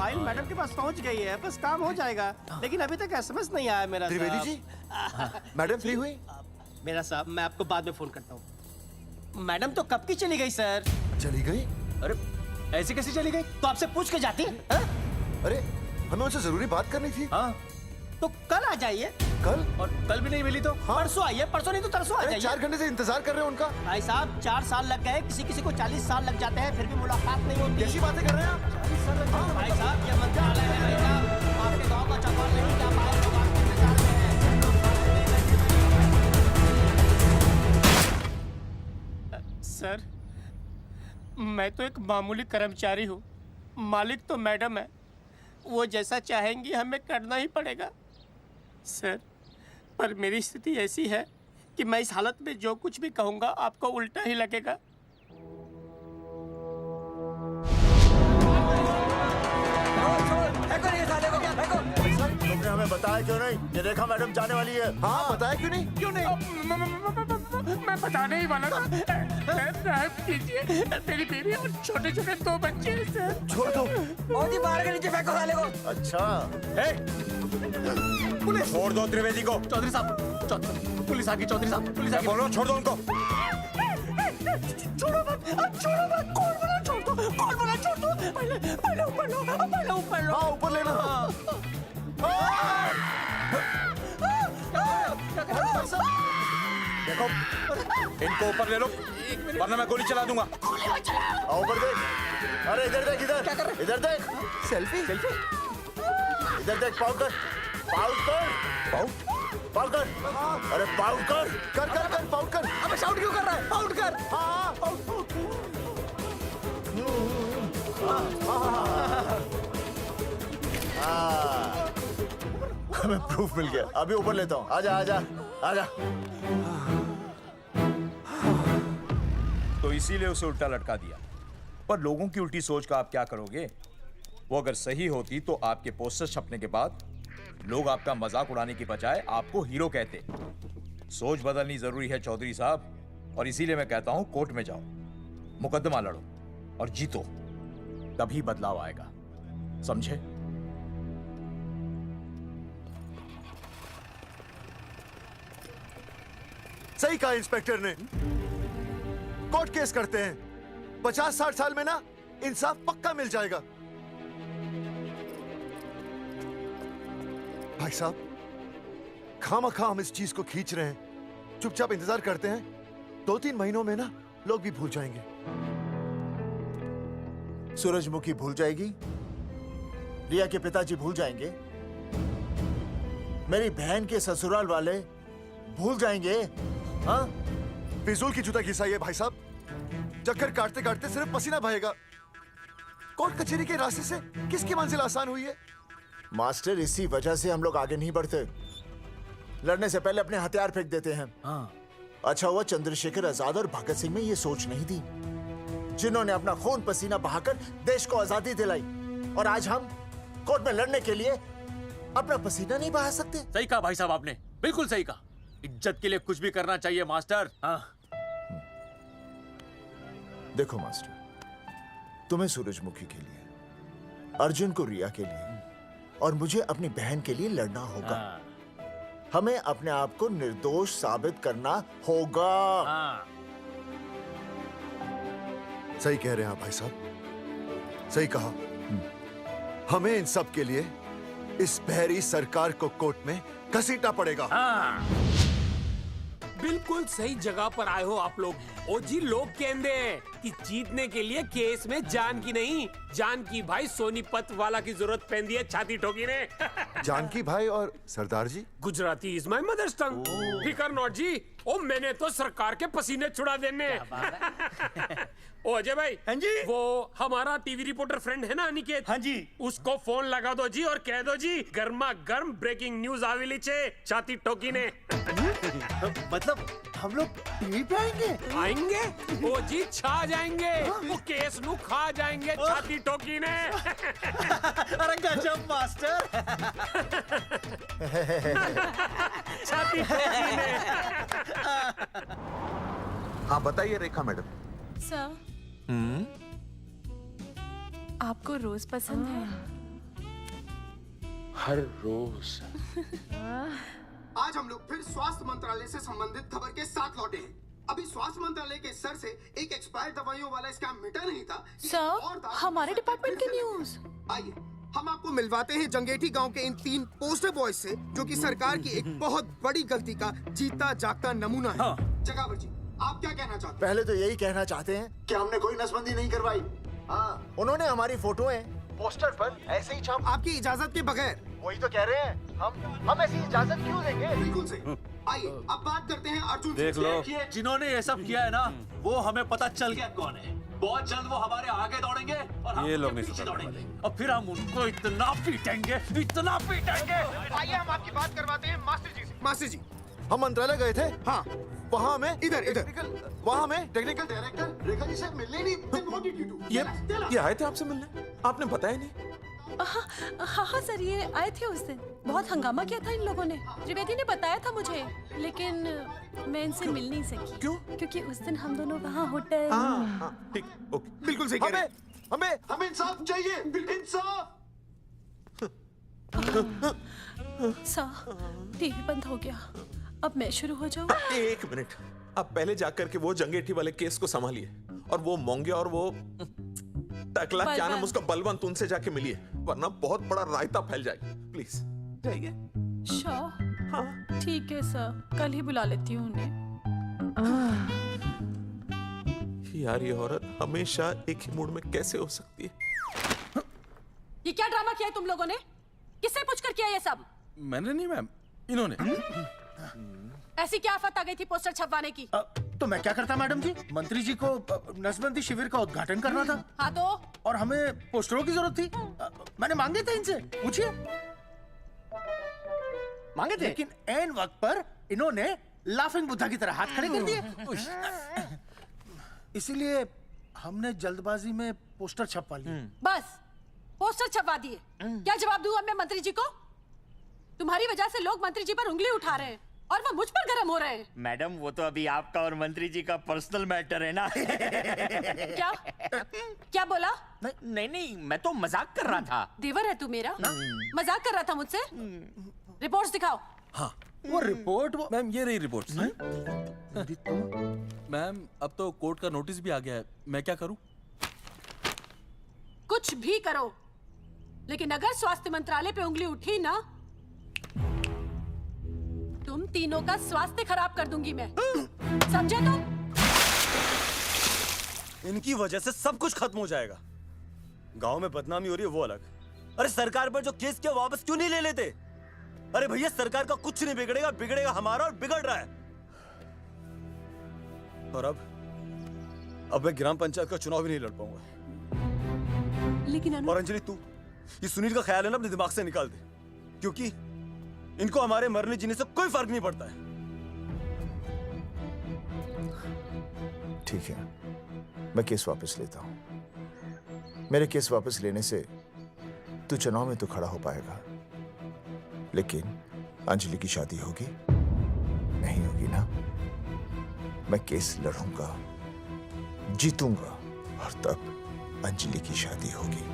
Q: फाइल मैडम के पास पहुंच गई है, बस काम हो जाएगा। लेकिन अभी तक एसएमएस नहीं आया मेरा
L: त्रिवेदी जी, मैडम फ्री हुई?
Q: मेरा साहब, मैं आपको बाद में फोन करता हूँ। मैडम तो कब की चली गई सर।
L: चली गई?
Q: अरे ऐसे कैसे चली गई? तो आपसे पूछ के जाती है?
L: अरे हमें उनसे जरूरी बात करनी थी।
Q: हाँ तो कल आ जाइए।
L: कल?
Q: और कल भी नहीं मिली तो परसों आइए, परसों नहीं तो तरसों आ जाइए।
L: 4 घंटे से इंतजार कर रहे हैं उनका।
Q: भाई साहब 4 साल लग गए, किसी किसी को 40 साल लग जाते हैं, फिर भी मुलाकात नहीं होती।
L: कैसी बातें कर रहे हैं आप?
Q: 40 साल लग जाते हैं। भाई साहब ये मंत्रालय है भाई साहब, आपके गांव का चौपाल नहीं जा पाए तो आपके इंतजार में है। सर मैं तो एक मामूली कर्मचारी हूँ, मालिक तो मैडम है, वो जैसा चाहेंगी हमें करना ही पड़ेगा। सर पर मेरी स्थिति ऐसी है कि मैं इस हालत में जो कुछ भी कहूँगा आपको उल्टा ही लगेगा।
L: तुमने हमें बताया क्यों नहीं? ये रेखा मैडम जाने वाली है। हाँ बताया क्यों नहीं?
Q: क्यों नहीं? मैं बताने ही वाला था। माफ कीजिए, मेरी बीवी और छोटे छोटे 2 बच्चे हैं सर।
L: छोड़ दो।
Q: और जी बाहर के नीचे फेंको साले को।
L: अच्छा
Q: पुलिस
G: छोड़ दो त्रिवेदी को।
Q: चौधरी साहब, पुलिस आ गई। चौधरी साहब पुलिस आ गई।
G: बोलो छोड़ दो उनको।
Q: छोड़ो मत, छोड़ो मत। कौन बोला छोड़ दो? कौन बोला छोड़ दो? पहले ऊपर लो, पहले ऊपर लो।
L: हाँ ऊपर लेना।
G: देखो इनको ऊपर ले लो वरना मैं गोली चला दूंगा।
L: आओ ऊपर देख। अरे इधर देख, इधर इधर देख। सेल्फी इधर देख। पाउट कर, पाउट कर, पाउट कर। अरे पाउट कर, कर कर कर पाउट कर।
Q: अबे शाउट क्यों कर रहा है? पाउट कर।
L: हाँ हमें प्रूफ मिल गया। अभी ऊपर लेता हूँ। आजा आजा आजा।
G: तो इसीलिए उसे उल्टा लटका दिया। पर लोगों की उल्टी सोच का आप क्या करोगे? वो अगर सही होती तो आपके पोस्टर छपने के बाद लोग आपका मजाक उड़ाने की बजाय आपको हीरो कहते। सोच बदलनी जरूरी है चौधरी साहब, और इसीलिए मैं कहता हूं कोर्ट में जाओ, मुकदमा लड़ो और जीतो, तभी बदलाव आएगा। समझे?
L: सही कहा इंस्पेक्टर ने। कोर्ट केस करते हैं, 50-60 साल में ना इंसाफ पक्का मिल जाएगा। भाई साहब खामखा हम इस चीज को खींच रहे हैं। चुपचाप इंतजार करते हैं, 2-3 महीनों में ना लोग भी भूल जाएंगे। सूरजमुखी भूल जाएगी, रिया के पिताजी भूल जाएंगे, मेरी बहन के ससुराल वाले भूल जाएंगे। हाँ फिजूल की जूता घिसा है भाई साहब। चक्कर काटते काटते सिर्फ पसीना बहेगा। कोर्ट कचहरी के रास्ते से किसकी मंजिल आसान हुई है? मास्टर इसी वजह से हम लोग आगे नहीं बढ़ते। लड़ने से पहले अपने हथियार फेंक देते हैं। हाँ। अच्छा हुआ चंद्रशेखर आजाद और भगत सिंह में ये सोच नहीं थी, जिन्होंने अपना खून पसीना बहाकर देश को आजादी दिलाई। और आज हम कोर्ट में लड़ने के लिए अपना पसीना नहीं बहा सकते।
I: सही कहा भाई साहब आपने, बिल्कुल सही कहा। इज्जत के लिए कुछ भी करना चाहिए मास्टर। हाँ।
L: देखो मास्टर, तुम्हें सूरजमुखी के लिए, अर्जुन को रिया के लिए और मुझे अपनी बहन के लिए लड़ना होगा।
I: हाँ।
L: हमें अपने आप को निर्दोष साबित करना होगा।
I: हाँ।
L: सही कह रहे हैं आप भाई साहब, सही कहा। हमें इन सब के लिए इस बहरी सरकार को कोर्ट में घसीटना पड़ेगा।
I: हाँ।
B: बिल्कुल सही जगह पर आए हो आप लोग। ओ जी लोग कहते हैं कि जीतने के लिए केस में जान की नहीं, जान की भाई सोनीपत वाला की जरूरत पैंदी है छाती ठोकी ने।
L: जानकी भाई और सरदार जी?
B: गुजराती इज माय मदर्स टंग। फिकर नॉट जी। ओ मैंने तो सरकार के पसीने छुड़ा देने। ओ अजय भाई।
Q: हाँ जी।
B: वो हमारा टीवी रिपोर्टर फ्रेंड है ना अनिकेत।
Q: हाँ जी।
B: उसको फोन लगा दो जी और कह दो जी गर्मा गर्म ब्रेकिंग न्यूज आविली छे छाती ठोकी ने।
Q: मतलब हम लोग टीवी पे
B: आएंगे? ओ जी छा जाएंगे। वो केस नु खा जाएंगे छाती ठोकी ने।
Q: अरे गजब मास्टर।
B: छाती ठोकी ने।
G: हाँ बताइए रेखा मैडम।
E: सर आपको रोज पसंद है?
F: हर रोज।
R: आज हम लोग फिर स्वास्थ्य मंत्रालय से संबंधित खबर के साथ लौटे हैं। अभी स्वास्थ्य मंत्रालय के सर से एक एक्सपायर्ड दवाइयों वाला स्कैम मिटा नहीं था।
M: सर, हमारे डिपार्टमेंट की न्यूज़।
R: आइए हम आपको मिलवाते हैं जंगेठी गांव के इन 3 पोस्टर बॉयज से, जो कि सरकार की एक बहुत बड़ी गलती का जीता जागता नमूना है। जगावर जी, आप क्या कहना चाहते हैं?
L: पहले तो यही कहना चाहते हैं कि हमने कोई नसबंदी नहीं करवाई। हाँ, उन्होंने हमारी फोटोएं पोस्टर पर ऐसे ही छाप,
R: आपकी इजाजत के बगैर।
L: वही तो कह रहे हैं, हम ऐसी इजाजत क्यों देंगे?
R: बिल्कुल सही। आइए अब बात करते हैं अर्जुन से।
I: देख लो, जिन्होंने ये सब किया है ना, वो हमें पता चल गया कौन है। बहुत जल्द वो हमारे आगे दौड़ेंगे और हम
H: ये लोग
I: उनके
H: नहीं
I: पीछे
H: सुधरने
I: दौड़ेंगे और फिर हम उनको इतना पीटेंगे, इतना पीटेंगे।
R: आइए हम आपकी बात करवाते हैं मास्टर जी से। मास्टर जी,
L: हम मंत्रालय गए थे।
R: हाँ,
L: वहाँ हमें
R: इधर
L: वहाँ हमें
R: टेक्निकल डायरेक्टर रेखा जी से मिलने नहीं। Then what did you do?
H: ये आए थे आपसे मिलने, आपने बताया नहीं।
M: हाँ सर, ये आए थे उस दिन। बहुत हंगामा किया था इन लोगों ने। त्रिवेदी ने बताया था मुझे, लेकिन मैं इनसे मिल नहीं सकी।
H: क्यों?
M: क्योंकि उस दिन हम दोनों वहाँ होटल।
H: ठीक, ओके।
R: बिल्कुल सही कह रहे हैं। हमें इंसाफ चाहिए, इंसाफ।
M: सर, टीवी बंद हो गया। अब मैं शुरू हो जाऊँ?
H: एक मिनट, आप पहले जाकर के वो जंगेठी वाले केस को संभालिए और वो मोंगे और वो टकला क्या नाम उसका बलवंत, उनसे जाके मिलिए, वरना बहुत बड़ा रायता फैल जाएगा। प्लीज जाइए।
M: श्योर? हाँ ठीक है सर, कल ही बुला लेती हूँ उन्हें।
H: यार ये औरत हमेशा एक ही मूड में कैसे हो सकती है?
M: ये क्या ड्रामा किया है तुम लोगों ने? किससे पूछकर किया ये सब?
J: मैंने नहीं मैम, इन्होंने।
M: ऐसी क्या आफत आ गई थी पोस्टर छपवाने की?
D: तो मैं क्या करता मैडम जी? मंत्री जी को नसबंदी शिविर का उद्घाटन करना था।
M: हाँ तो?
D: और हमें पोस्टरों की जरूरत थी। मैंने मांगे थे इनसे, पूछिए। मांगे थे, लेकिन ऐन वक्त पर इन्होंने लाफिंग बुद्धा की तरह हाथ खड़े कर दिए। इसीलिए हमने जल्दबाजी में पोस्टर छपवा लिए।
M: बस पोस्टर छपवा दिए। क्या जवाब दूं अब मैं मंत्री जी को? तुम्हारी वजह से लोग मंत्री जी पर उंगली उठा रहे हैं और वो मुझ पर गर्म हो रहे हैं।
P: मैडम, वो तो अभी आपका और मंत्री जी का पर्सनल मैटर है ना।
M: क्या क्या बोला?
P: नहीं, मैं तो मजाक कर रहा था।
M: देवर है तू मेरा? मजाक कर रहा था मुझसे? रिपोर्ट्स दिखाओ।
J: हाँ,
D: वो रिपोर्ट
J: मैम ये रही रिपोर्ट्स। मैम अब तो कोर्ट का नोटिस भी आ गया है, मैं क्या करूं?
M: कुछ भी करो, लेकिन अगर स्वास्थ्य मंत्रालय पे उंगली उठी ना, तुम तीनों का स्वास्थ्य खराब कर दूंगी मैं। समझे तुम?
N: इनकी वजह से सब कुछ खत्म हो जाएगा। गांव में बदनामी हो रही है वो अलग। अरे सरकार पर जो केस किया वापस क्यों नहीं ले लेते? अरे भैया, सरकार का कुछ नहीं बिगड़ेगा, बिगड़ेगा हमारा, और बिगड़ रहा है। और अब मैं ग्राम पंचायत का चुनाव भी नहीं लड़ पाऊंगा।
M: लेकिन
N: और अंजलि, तू ये सुनील का ख्याल है ना, अपने दिमाग से निकाल दे, क्योंकि इनको हमारे मरने जीने से कोई फर्क नहीं पड़ता है।
G: ठीक है, मैं केस वापस लेता हूं। मेरे केस वापस लेने से तू चुनाव में तो खड़ा हो पाएगा, लेकिन अंजलि की शादी होगी नहीं होगी ना? मैं केस लड़ूंगा, जीतूंगा, और तब अंजलि की शादी होगी।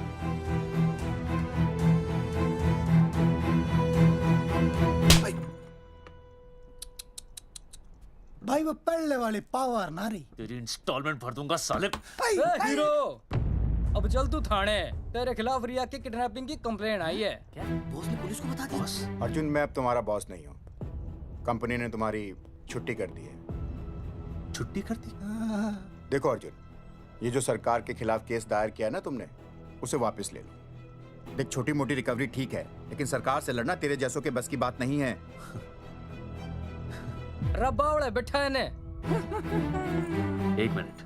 D: भाई वो पहले वाली पावर नारी।
I: तेरी इंस्टॉलमेंट भर दूंगा साले।
S: हीरो, अब चल तू थाने। तेरे खिलाफ रिया की किडनैपिंग की कंप्लेंट आई है।
I: क्या बॉस ने पुलिस को बता दिया?
T: अर्जुन, मैं अब तुम्हारा बॉस नहीं हूँ। कंपनी ने तुम्हारी छुट्टी कर दी है।
I: छुट्टी कर दी?
T: देखो अर्जुन, ये जो सरकार के खिलाफ केस दायर किया है ना तुमने, उसे वापस ले लो। देख, छोटी मोटी रिकवरी ठीक है, लेकिन सरकार से लड़ना तेरे जैसों के बस की बात नहीं है।
S: रबावड़े बैठा है ने।
I: एक मिनट।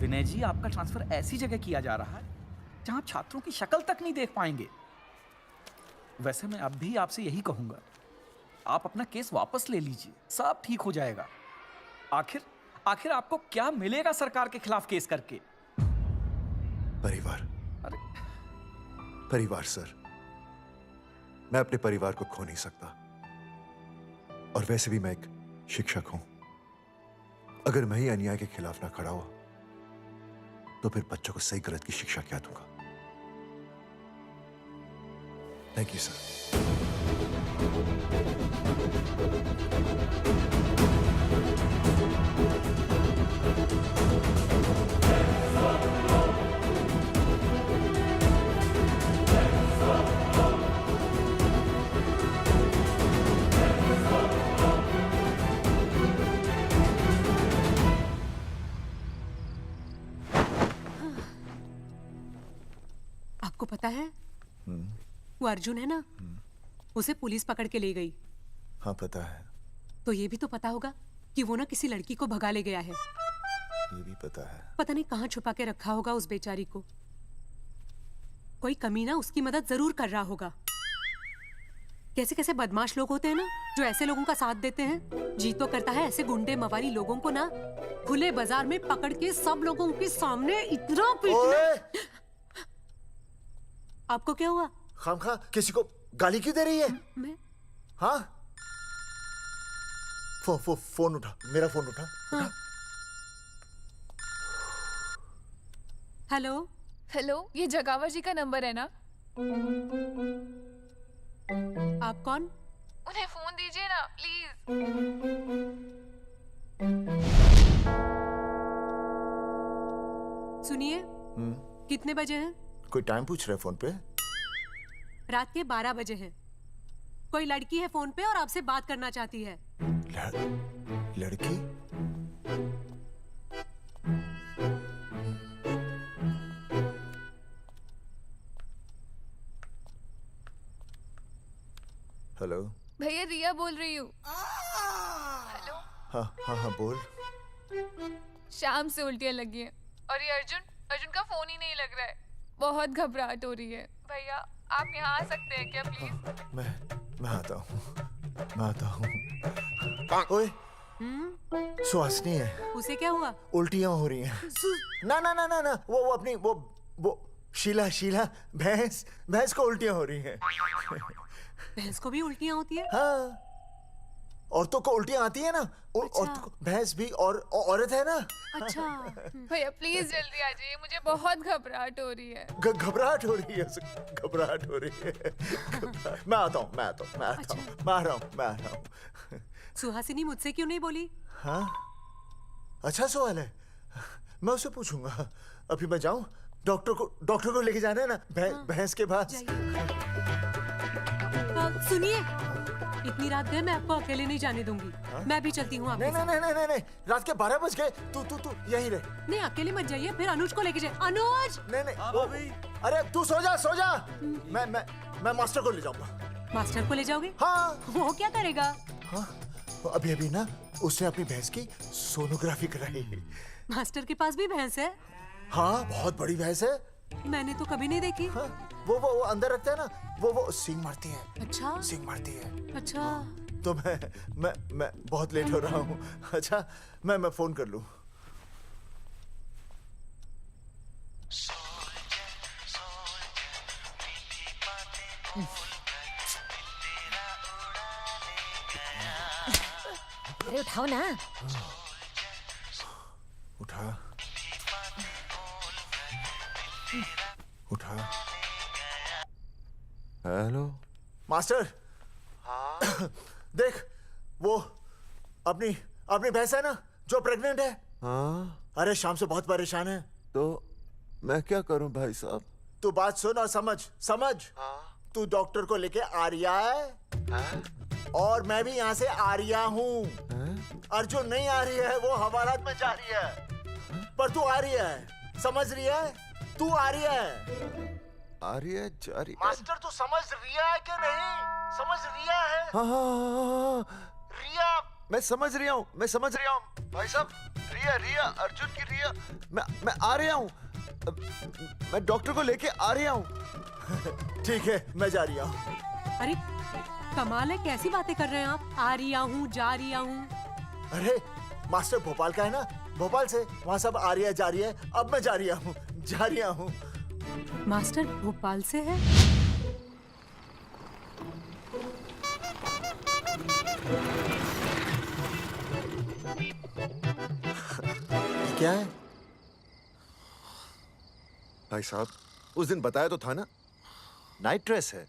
C: विनय जी, आपका ट्रांसफर ऐसी जगह किया जा रहा है जहां आप छात्रों की शक्ल तक नहीं देख पाएंगे। वैसे मैं अब भी आपसे यही कहूंगा, आप अपना केस वापस ले लीजिए, सब ठीक हो जाएगा। आखिर आपको क्या मिलेगा सरकार के खिलाफ केस करके?
L: परिवार। परिवार सर, मैं अपने परिवार को खो नहीं सकता, और वैसे भी मैं एक शिक्षक हूं। अगर मैं ही अन्याय के खिलाफ ना खड़ा हुआ तो फिर बच्चों को सही गलत की शिक्षा क्या दूंगा? Thank you sir.
U: आपको पता है वो अर्जुन है ना, उसे पुलिस पकड़ के ले गई।
L: हाँ पता है।
U: तो ये भी तो पता होगा कि वो ना किसी लड़की को भगा ले गया है।
L: ये भी पता है।
U: पता नहीं कहाँ छुपा के रखा होगा उस बेचारी को। कोई कमीना उसकी मदद जरूर कर रहा होगा। कैसे कैसे बदमाश लोग होते हैं ना जो ऐसे लोगों का साथ देते हैं। जी तो करता है ऐसे गुंडे मवाली लोगों को ना खुले बाजार में पकड़ के सब लोगों के सामने इतना पीटना। आपको क्या हुआ?
L: खामखा किसी को गाली क्यों दे रही है?
U: मैं?
L: हाँ? फोन उठा, मेरा फोन उठा।
U: हाँ। हेलो
E: हेलो, ये जगावर जी का नंबर है ना?
U: आप कौन?
E: उन्हें फोन दीजिए ना प्लीज।
U: सुनिए, कितने बजे हैं?
L: कोई टाइम पूछ रहे फोन पे?
U: रात के 12 बजे हैं। कोई लड़की है फोन पे और आपसे बात करना चाहती है।
L: लड़की? हेलो।
E: भैया रिया बोल रही हूँ। हेलो।
L: हाँ हाँ हाँ बोल।
E: शाम से उल्टियाँ लगी हैं और ये अर्जुन का फोन ही नहीं लग रहा है। बहुत घबराहट हो रही है। भैया आप यहाँ आ सकते हैं क्या प्लीज?
L: मैं आता हूँ, मैं आता हूँ। ओए, सुहासिनी है।
U: उसे क्या हुआ?
L: उल्टियाँ हो रही हैं। ना ना ना ना ना, वो अपनी वो शीला भैंस को उल्टियाँ हो रही हैं।
U: भैंस को भी उल्टियाँ होती है?
L: हाँ, औरतों को उल्टियाँ आती है ना।
U: अच्छा।
L: औरतों को, भैंस भी और औरत है ना।
E: अच्छा भैया प्लीज जल्दी आ जाइए, मुझे बहुत घबराहट हो रही है।
L: घबराहट हो रही है, घबराहट हो रही है। मैं आता हूँ, मैं आ रहा हूँ।
U: सुहासिनी मुझसे क्यों नहीं बोली?
L: हाँ, अच्छा सवाल है, मैं उसे पूछूंगा। अभी मैं जाऊँ? डॉक्टर को लेके जाना है ना भैंस के पास।
U: सुनिए, इतनी रात गए मैं आपको अकेले नहीं जाने दूंगी। मैं भी चलती हूँ आपके साथ।
L: नहीं, रात के 12 बज गए। तू यहीं रह।
U: नहीं, अकेले मत जाइए, फिर अनुज को लेके जाइए। अनुज!
L: नहीं, अरे तू सो जा। मैं मास्टर को ले जाऊंगा।
U: मास्टर को ले जाओगे?
L: हाँ।
U: वो क्या करेगा?
L: हाँ, अभी ना उसने अपनी भैंस की सोनोग्राफी कराई।
U: मास्टर के पास भी भैंस है?
L: हाँ, बहुत बड़ी भैंस है।
U: मैंने तो कभी नहीं देखी।
L: हाँ, वो अंदर रखते हैं ना, वो सींग मारती है।
U: अच्छा,
L: सींग मारती है।
U: अच्छा।
L: तो मैं बहुत लेट हो रहा हूँ। अच्छा, मैं फोन कर लूँ।
M: अरे उठाओ ना।
L: उठा। Hello master. हाँ? देख, वो अपनी भैंस है ना जो प्रेग्नेंट है।
G: हाँ?
L: अरे शाम से बहुत परेशान है।
G: तो मैं क्या करूं भाई साहब?
L: तू बात सुन और समझ। हाँ? तू डॉक्टर को लेके आ रिया है? हाँ? और मैं भी यहाँ से आ रिया हूँ। अर्जुन नहीं आ रही है, वो हवालात में जा रही है। पर तू आ रही है, समझ रही है? तू आ रही है।
G: आ रही है, जा रही है।
L: मास्टर तू समझ रिया है कि नहीं? समझ रिया है?
G: हाँ।
L: रिया।
G: मैं समझ रहा हूँ भाई साहब। रिया अर्जुन की रिया। मैं आ रहा हूँ। मैं डॉक्टर को लेके आ रहा हूँ।
L: ठीक है, मैं जा रही हूँ।
U: अरे कमाल है, कैसी बातें कर रहे हैं आप? आ रही हूँ, जा रही हूँ।
L: अरे मास्टर भोपाल का है ना, भोपाल से वहाँ सब आ रही है, जा रही है। अब मैं जा रही हूँ।
U: मास्टर भोपाल से है?
L: क्या है
G: भाई साहब? उस दिन बताया तो था ना, नाइट ड्रेस है।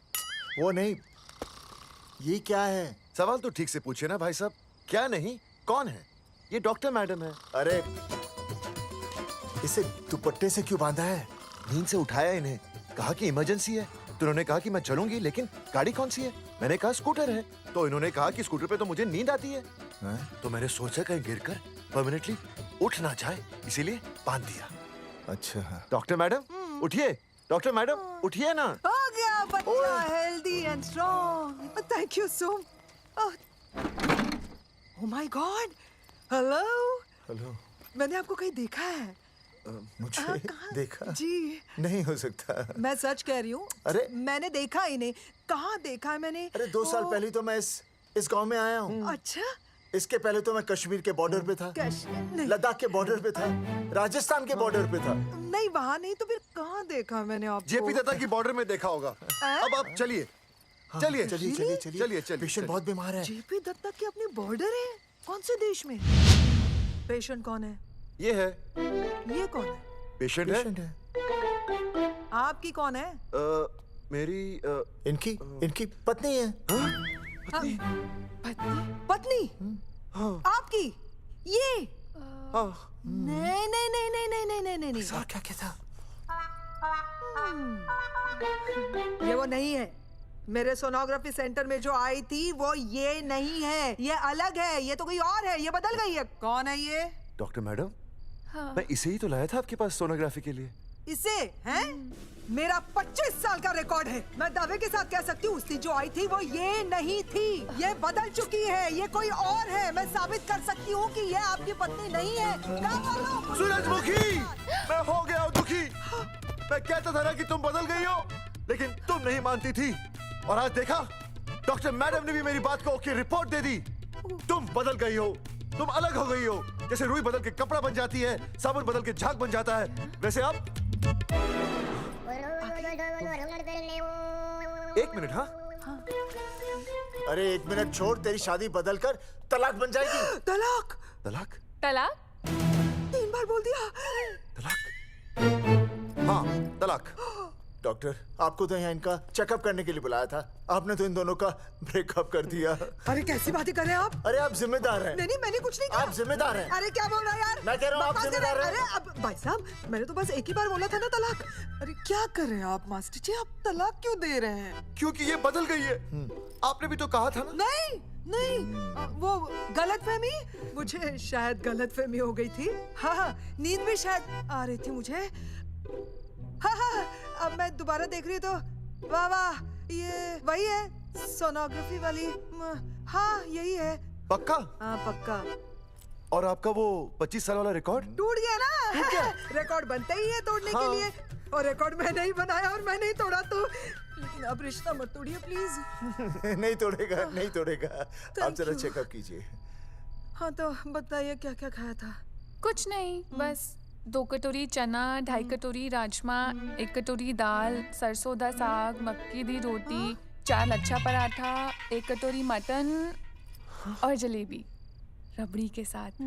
L: वो नहीं, ये क्या है? सवाल तो ठीक से पूछे ना भाई साहब। क्या नहीं, कौन है? ये डॉक्टर मैडम है। अरे इसे दुपट्टे से क्यों बांधा है? नींद से उठाया इन्हें, कहा कि इमरजेंसी है, तो उन्होंने कहा कि मैं चलूंगी, लेकिन गाड़ी कौन सी है? मैंने कहा स्कूटर है, तो इन्होंने कहा कि स्कूटर पे तो मुझे नींद आती है। तो मैंने सोचा कहीं गिरकर परमानेंटली उठ ना जाए, इसीलिए बांध दिया। अच्छा डॉक्टर मैडम उठिए, डॉक्टर मैडम उठिए ना।
O: हो गया बच्चा healthy and strong. Thank you so. Oh my God, hello.
L: Hello.
O: मैंने आपको कहीं देखा है।
L: मुझे देखा?
O: जी
L: नहीं हो सकता।
O: मैं सच कह रही हूँ।
L: अरे
O: मैंने देखा ही नहीं। कहाँ देखा है मैंने?
L: अरे 2 साल पहले तो मैं इस गांव में आया हूँ।
O: अच्छा।
L: इसके पहले तो मैं कश्मीर के बॉर्डर पे था, लद्दाख के बॉर्डर पे था, राजस्थान के बॉर्डर पे था।
O: नहीं वहाँ नहीं, तो फिर कहाँ देखा मैंने आपको?
L: जेपी दत्ता की बॉर्डर में देखा होगा। अब आप चलिए चलिए
O: चलिए,
L: चलिए
O: चलिए,
L: चलिए चलिए। पेशेंट बहुत बीमार है।
O: जेपी दत्ता की अपनी बॉर्डर है? कौन से देश में? पेशेंट कौन है?
L: ये है।
O: ये कौन है?
L: पेशेंट है।
O: आपकी कौन है?
L: मेरी इनकी पत्नी है।
O: पत्नी? पत्नी? आपकी? ये? नहीं नहीं नहीं नहीं नहीं नहीं नहीं नहीं।
L: सर क्या था?
O: ये वो नहीं है। मेरे सोनोग्राफी सेंटर में जो आई थी वो ये नहीं है, ये अलग है, ये तो कोई और है, ये बदल गई है। कौन है ये?
L: डॉक्टर मैडम, मैं इसे ही तो लाया था आपके पास सोनोग्राफी के लिए।
O: इसे? हैं? मेरा 25 साल का रिकॉर्ड है। मैं दावे के साथ कह सकती हूँ उसकी जो आई थी वो ये नहीं थी, ये बदल चुकी है, ये कोई और है। मैं साबित कर सकती हूँ कि ये आपकी पत्नी नहीं है।
L: सूरजमुखी, मैं हो गया हूँ दुखी। मैं कहता था ना कि तुम बदल गई हो, लेकिन तुम नहीं मानती थी, और आज देखा डॉक्टर मैडम ने भी मेरी बात को ओके रिपोर्ट दे दी। तुम बदल गई हो, तुम अलग हो गई हो। जैसे रुई बदल के कपड़ा बन जाती है, साबुन बदल के झाग बन जाता है, वैसे अब। एक मिनट। हाँ अरे 1 मिनट छोड़, तेरी शादी बदलकर तलाक बन जाएगी।
O: तलाक?
L: तलाक?
E: तलाक?
O: 3 बार बोल दिया।
L: हाँ तलाक। डॉक्टर, आपको तो यहाँ इनका चेकअप करने के लिए बुलाया था, आपने तो इन दोनों का ब्रेकअप कर दिया।
O: अरे कैसी बातें कर रहे हैं आप?
L: अरे आप जिम्मेदार हैं।
O: नहीं मैंने कुछ नहीं कहा।
L: आप जिम्मेदार हैं।
O: अरे क्या बोल रहा है यार?
L: मैं कह रहा हूँ आप जिम्मेदार हैं।
O: अरे अब भाई साहब, मैंने तो बस एक ही बार बोला था ना तलाक। अरे क्या कर रहे हैं आप मास्टर जी? आप तलाक क्यों दे रहे हैं?
L: क्योंकि ये बदल गई है। आपने भी तो कहा था ना।
O: नहीं, वो गलतफहमी, मुझे शायद गलतफहमी हो गई थी। हाँ, नींद भी शायद आ रही थी मुझे। हाँ, अब मैं दोबारा देख रही तो वाह वाह, ये वही है सोनोग्राफी वाली। हाँ यही है।
L: पक्का?
O: हाँ पक्का।
L: और आपका वो 25 साल वाला रिकॉर्ड
O: टूट गया ना? रिकॉर्ड बनता ही है तोड़ने के लिए, और रिकॉर्ड मैंने ही बनाया और मैंने ही तोड़ा, तो लेकिन अब रिश्ता मत तोड़िए प्लीज।
L: नहीं तोड़ेगा, नहीं तोड़ेगा। आप जरा चेकअप कीजिए।
O: हाँ तो बताइए क्या क्या खाया था?
E: कुछ नहीं, बस 2 कटोरी चना, 2.5 कटोरी राजमा, 1 कटोरी दाल, सरसों दा साग, मक्की दी रोटी, 4 लच्छा पराठा, 1 कटोरी मटन और जलेबी रबड़ी के साथ।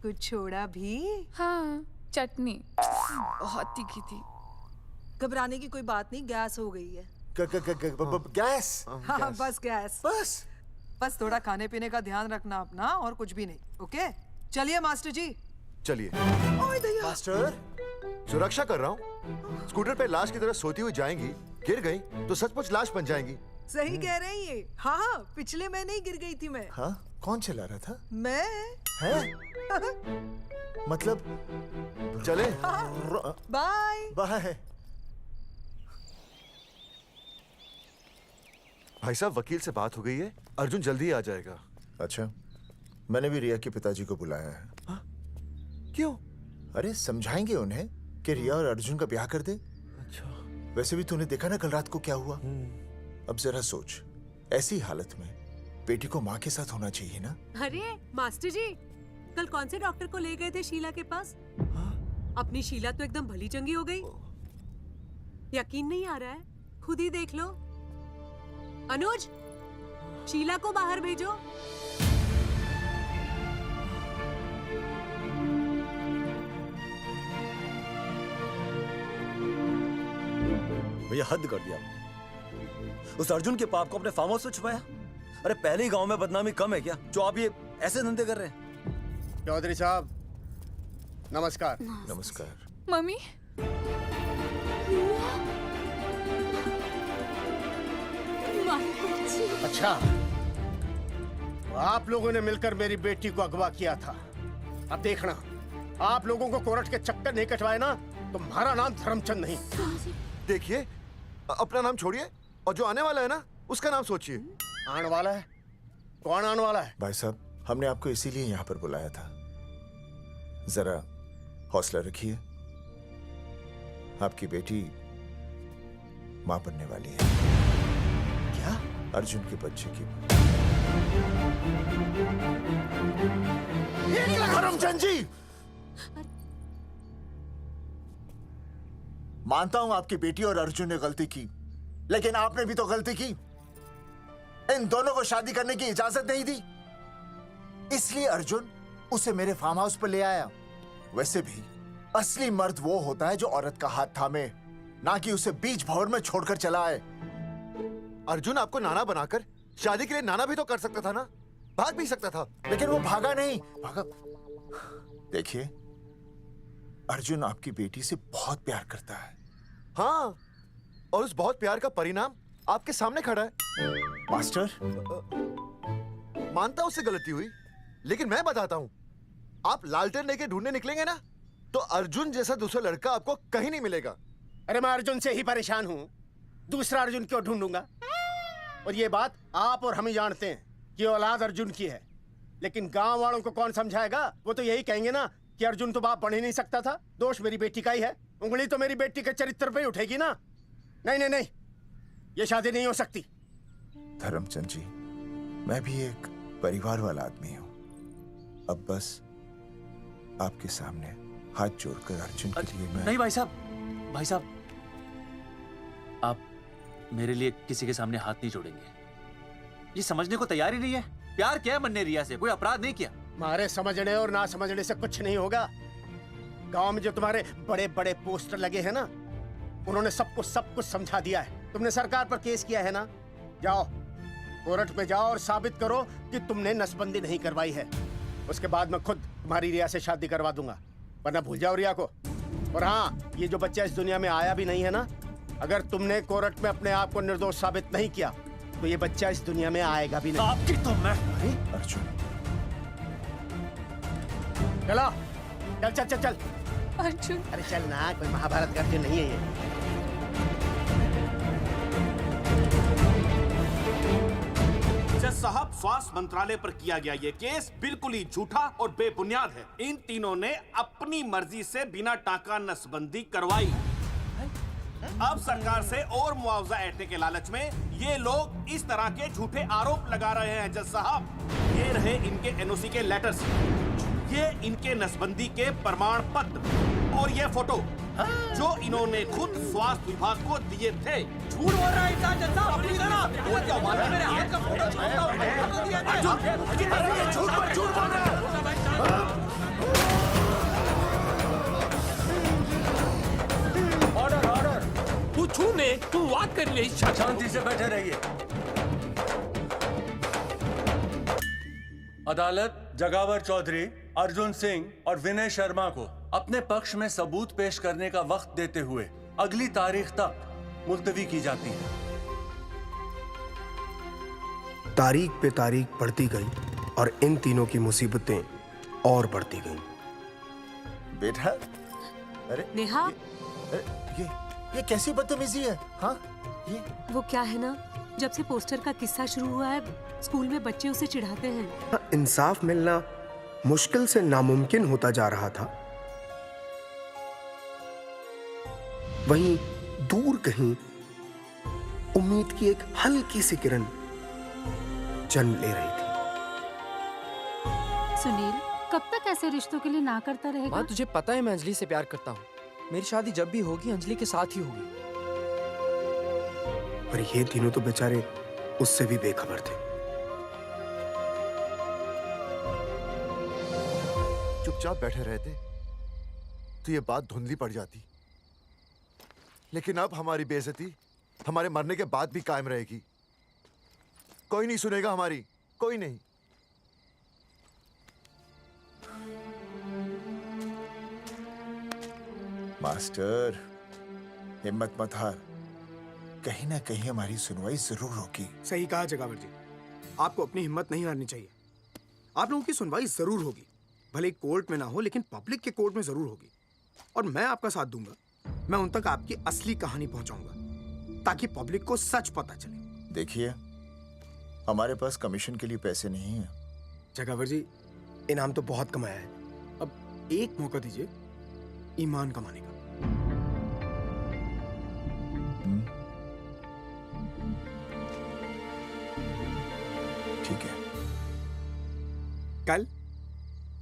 O: कुछ छोड़ा भी?
E: हाँ, चटनी बहुत तीखी थी।
O: घबराने की कोई बात नहीं, गैस हो गई है।
L: गैस?
O: हाँ बस गैस। बस थोड़ा खाने पीने का ध्यान रखना अपना, और कुछ भी नहीं। ओके चलिए मास्टर जी।
L: चलिए। मास्टर, सुरक्षा कर रहा हूँ। स्कूटर पे लाश की तरह सोती हुई जाएंगी, गिर गई तो सचमुच लाश बन जाएंगी।
O: सही कह रहे हैं ये। हाँ, पिछले महीने ही गिर गई थी मैं।
L: हाँ, कौन चला रहा था?
O: मैं।
L: है? मतलब चले?
O: Bye
L: bye. भाई साहब, वकील से बात हो गई है, अर्जुन जल्दी ही आ जाएगा।
G: अच्छा, मैंने भी रिया के पिताजी को बुलाया है।
L: क्यों?
G: अरे समझाएंगे उन्हें कि रिया और अर्जुन का ब्याह कर दे।
L: अच्छा।
G: वैसे भी तूने देखा ना कल रात को क्या हुआ। अब जरा सोच, ऐसी हालत में बेटी को माँ के साथ होना चाहिए ना।
U: अरे मास्टर जी, कल कौन से डॉक्टर को ले गए थे शीला के पास? अपनी शीला तो एकदम भली चंगी हो गई। यकीन नहीं आ रहा है? खुद ही देख लो। अनुज, शीला को बाहर भेजो।
G: भैया हद कर दिया।
A: उस अर्जुन के पाप को अपने फार्म हाउस में छुपाया। अरे पहले ही गांव में बदनामी कम है क्या, जो आप ये ऐसे धंधे कर रहे हैं?
R: चौधरी साहब नमस्कार।
G: नमस्कार।
E: मम्मी
R: अच्छा, तो आप लोगों ने मिलकर मेरी बेटी को अगवा किया था। अब देखना, आप लोगों को कोर्ट के चक्कर नहीं कटवाए ना, तो हमारा नाम धर्मचंद नहीं।
L: देखिए, अपना नाम छोड़िए और जो आने वाला है ना उसका नाम सोचिए।
R: आने वाला है? कौन आने वाला है?
G: भाई साहब, हमने आपको इसीलिए यहाँ पर बुलाया था। जरा हौसला रखिए, आपकी बेटी मां बनने वाली है।
R: क्या?
G: अर्जुन के बच्चे की।
L: धर्मचंद जी, मानता हूं आपकी बेटी और अर्जुन ने गलती की, लेकिन आपने भी तो गलती की। इन दोनों को शादी करने की इजाजत नहीं दी, इसलिए अर्जुन उसे मेरे फार्म हाउस पर ले आया। वैसे भी असली मर्द वो होता है जो औरत का हाथ थामे, ना कि उसे बीच भंवर में छोड़कर चला आए। अर्जुन आपको नाना बनाकर शादी के लिए नाना भी तो कर सकता था ना, भाग भी सकता था, लेकिन वो भागा नहीं। भागा।
G: देखिए, अर्जुन आपकी बेटी से बहुत प्यार करता है।
L: हाँ, और उस बहुत प्यार का परिणाम आपके सामने खड़ा है।
G: मास्टर,
L: मानता हूं उससे गलती हुई, लेकिन मैं बताता हूं, आप लालटेन लेके ढूंढने निकलेंगे ना, तो अर्जुन जैसा दूसरा लड़का आपको कहीं नहीं मिलेगा।
R: अरे मैं अर्जुन से ही परेशान हूँ, दूसरा अर्जुन क्यों ढूंढूंगा? और ये बात आप और हम ही जानते हैं कि औलाद अर्जुन की है, लेकिन गांव वालों को कौन समझाएगा? वो तो यही कहेंगे ना कि अर्जुन तो बाप बन ही नहीं सकता था, दोष मेरी बेटी का ही है। उंगली तो मेरी बेटी के चरित्र पे ही उठेगी ना। नहीं नहीं नहीं, ये शादी नहीं हो सकती।
G: धर्मचंद जी, मैं भी एक परिवार वाला आदमी हूँ। अब बस आपके सामने हाथ जोड़कर अर्जुन के लिए मैं...
I: नहीं भाई साहब, भाई साहब, आप मेरे लिए किसी के सामने हाथ नहीं जोड़ेंगे। ये समझने को तैयार ही नहीं है। प्यार किया है मन ने रिया से, कोई अपराध नहीं किया।
R: तुम्हारे समझने और ना समझने से कुछ नहीं होगा। गांव में जो तुम्हारे बड़े बड़े पोस्टर लगे हैं ना, उन्होंने सबको सब कुछ समझा दिया है। तुमने सरकार पर केस किया है ना, जाओ कोर्ट में जाओ और साबित करो कि तुमने नसबंदी नहीं करवाई है। उसके बाद मैं खुद तुम्हारी रिया से शादी करवा दूंगा, वरना भूल जाओ रिया को। और हाँ, ये जो बच्चा इस दुनिया में आया भी नहीं है ना, अगर तुमने कोर्ट में अपने आप को निर्दोष साबित नहीं किया, तो ये बच्चा इस दुनिया में आएगा भी नहीं।
I: आपकी तो मैं...
G: अर्जुन,
R: चलो चल चल चल चल।
E: अर्जुन,
R: अरे चल ना, कोई महाभारत का अर्जुन नहीं है ये।
F: जज साहब, स्वास्थ्य मंत्रालय पर किया गया ये केस बिल्कुल ही झूठा और बेबुनियाद है। इन तीनों ने अपनी मर्जी से बिना टाका नसबंदी करवाई। अब सरकार से और मुआवजा ऐंठने के लालच में ये लोग इस तरह के झूठे आरोप लगा रहे हैं। जज साहब, ये रहे इनके एनओसी के लेटर्स, ये इनके नसबंदी के प्रमाण पत्र और ये फोटो जो इन्होंने खुद स्वास्थ्य विभाग को दिए थे।
N: झूठ बोल रहा है इंसान। जज साहब, अपनी तरह वो क्या मालूम, मेरे हाथ का फोटो छोड़ता हूं।
L: झूठ बोल रहा है।
N: ऑर्डर ऑर्डर, तू छूने तू बात कर ले।
A: शांति से बैठे रहिए। अदालत जगावर चौधरी, अर्जुन सिंह और विनय शर्मा को अपने पक्ष में सबूत पेश करने का वक्त देते हुए अगली तारीख तक मुलतवी की जाती है।
V: तारीख पे तारीख बढ़ती गई और इन तीनों की मुसीबतें और बढ़ती गईं।
G: बेटा, अरे
U: नेहा,
G: ये कैसी बदतमीजी है? हाँ, ये
U: वो क्या है ना, जब से पोस्टर का किस्सा शुरू हुआ है, स्कूल में बच्चे उसे चिढ़ाते हैं।
V: इंसाफ मिलना मुश्किल से नामुमकिन होता जा रहा था। वहीं दूर कहीं उम्मीद की एक हल्की सी किरण जन्म ले रही थी।
W: सुनील, कब तक ऐसे रिश्तों के लिए ना करता रहेगा?
X: माँ, तुझे पता है मैं अंजलि से प्यार करता हूँ। मेरी शादी जब भी होगी अंजलि के साथ ही होगी।
V: और ये तीनों तो बेचारे उससे भी बेखबर थे।
L: चुपचाप बैठे रहते तो ये बात धुंधली पड़ जाती, लेकिन अब हमारी बेइज्जती हमारे मरने के बाद भी कायम रहेगी। कोई नहीं सुनेगा हमारी, कोई नहीं।
G: मास्टर, हिम्मत मत हार, कहीं ना कहीं हमारी सुनवाई जरूर होगी।
V: सही कहा जगावर जी, आपको अपनी हिम्मत नहीं हारनी चाहिए। आप लोगों की सुनवाई जरूर होगी, भले कोर्ट में ना हो लेकिन पब्लिक के कोर्ट में जरूर होगी। और मैं आपका साथ दूंगा, मैं उन तक आपकी असली कहानी पहुंचाऊंगा ताकि पब्लिक को सच पता चले।
G: देखिए, हमारे पास कमीशन के लिए पैसे नहीं है।
V: जगावर जी, इनाम तो बहुत कमाया है, अब एक मौका दीजिए ईमान कमाने का।
G: ठीक है,
V: कल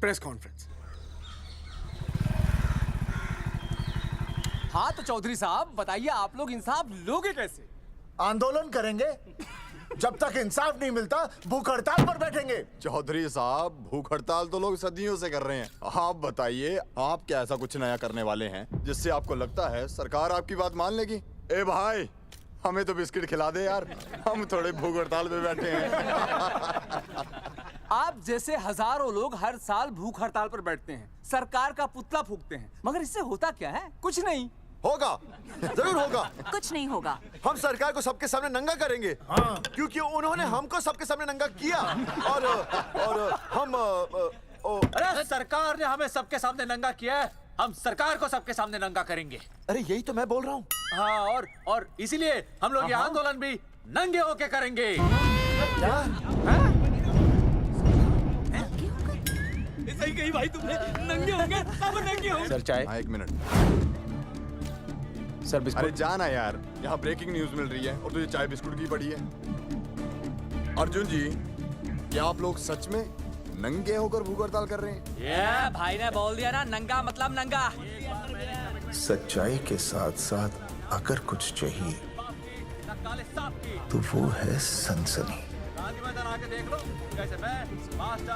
V: प्रेस कॉन्फ्रेंस।
N: हाँ तो चौधरी साहब बताइए, आप लोग इंसाफ लोगे कैसे?
G: आंदोलन करेंगे, जब तक इंसाफ नहीं मिलता भूख हड़ताल पर बैठेंगे।
B: चौधरी साहब, भूख हड़ताल तो लोग सदियों से कर रहे हैं। आप बताइए, आप क्या ऐसा कुछ नया करने वाले हैं जिससे आपको लगता है सरकार आपकी बात मान लेगी? ए भाई, हमें तो बिस्किट खिला दे यार, हम थोड़े भूख हड़ताल पे बैठे हैं।
N: आप जैसे हजारों लोग हर साल भूख हड़ताल पर बैठते हैं, सरकार का पुतला फूंकते हैं, मगर इससे होता क्या है? कुछ नहीं
L: होगा, जरूर होगा।
H: कुछ नहीं होगा।
L: हम सरकार को सबके सामने नंगा करेंगे। हाँ। क्योंकि उन्होंने हमको सबके सामने नंगा किया और हम
I: अरे सरकार ने हमें सबके सामने नंगा किया है, हम सरकार को सबके सामने नंगा करेंगे।
L: अरे यही तो मैं बोल रहा हूँ।
I: हाँ, और इसीलिए हम लोग ये आंदोलन भी नंगे होके करेंगे।
C: सही कही भाई तुमने, नंगे होंगे, सब नंगे होंगे।
B: सर चाय। हाँ, 1 मिनट
T: सर। बिस्कुट।
B: अरे जाना यार, यहाँ ब्रेकिंग न्यूज मिल रही है और तुझे चाय बिस्कुट की पड़ी है। अर्जुन जी, क्या आप लोग सच में नंगे होकर भूख हड़ताल कर रहे हैं?
N: ये भाई ने बोल दिया ना, नंगा मतलब नंगा।
G: सच्चाई के साथ साथ अगर कुछ चाहिए तो वो है सनसनी।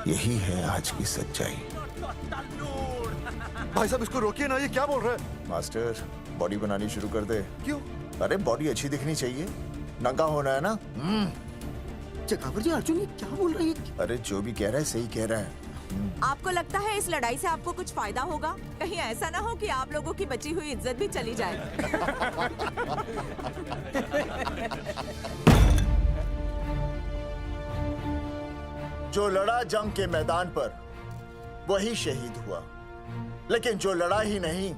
G: यही है आज की सच्चाई।
L: भाई साहब, इसको रोकिए ना, ये क्या बोल रहा है?
G: मास्टर, बॉडी बनानी शुरू कर दे।
L: क्यों?
G: अरे बॉडी अच्छी दिखनी चाहिए, नंगा होना है ना।
V: जगावर जी, अर्जुन ये क्या बोल रही है?
G: अरे जो भी कह रहा है सही कह रहा है।
H: आपको लगता है इस लड़ाई से आपको कुछ फायदा होगा? कहीं ऐसा ना हो कि आप लोगों की बची हुई इज्जत भी चली जाए।
G: जो लड़ा जंग के मैदान पर वही शहीद हुआ, लेकिन जो लड़ा ही नहीं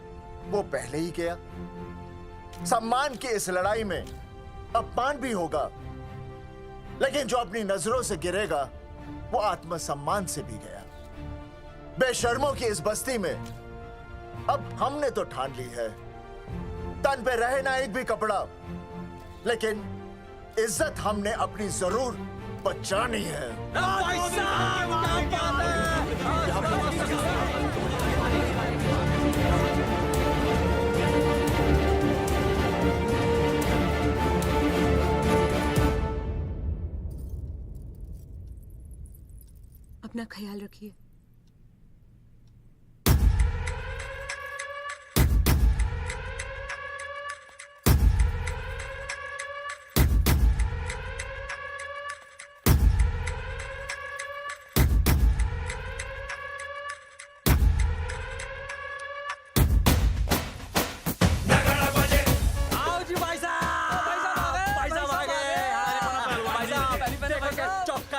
G: वो पहले ही गया। सम्मान की इस लड़ाई में अपमान भी होगा, लेकिन जो अपनी नजरों से गिरेगा वो आत्मसम्मान से भी गया। बेशर्मों की इस बस्ती में अब हमने तो ठान ली है, तन पे रहे ना एक भी कपड़ा, लेकिन इज्जत हमने अपनी जरूर बचानी है।
U: अपना ख्याल रखिए।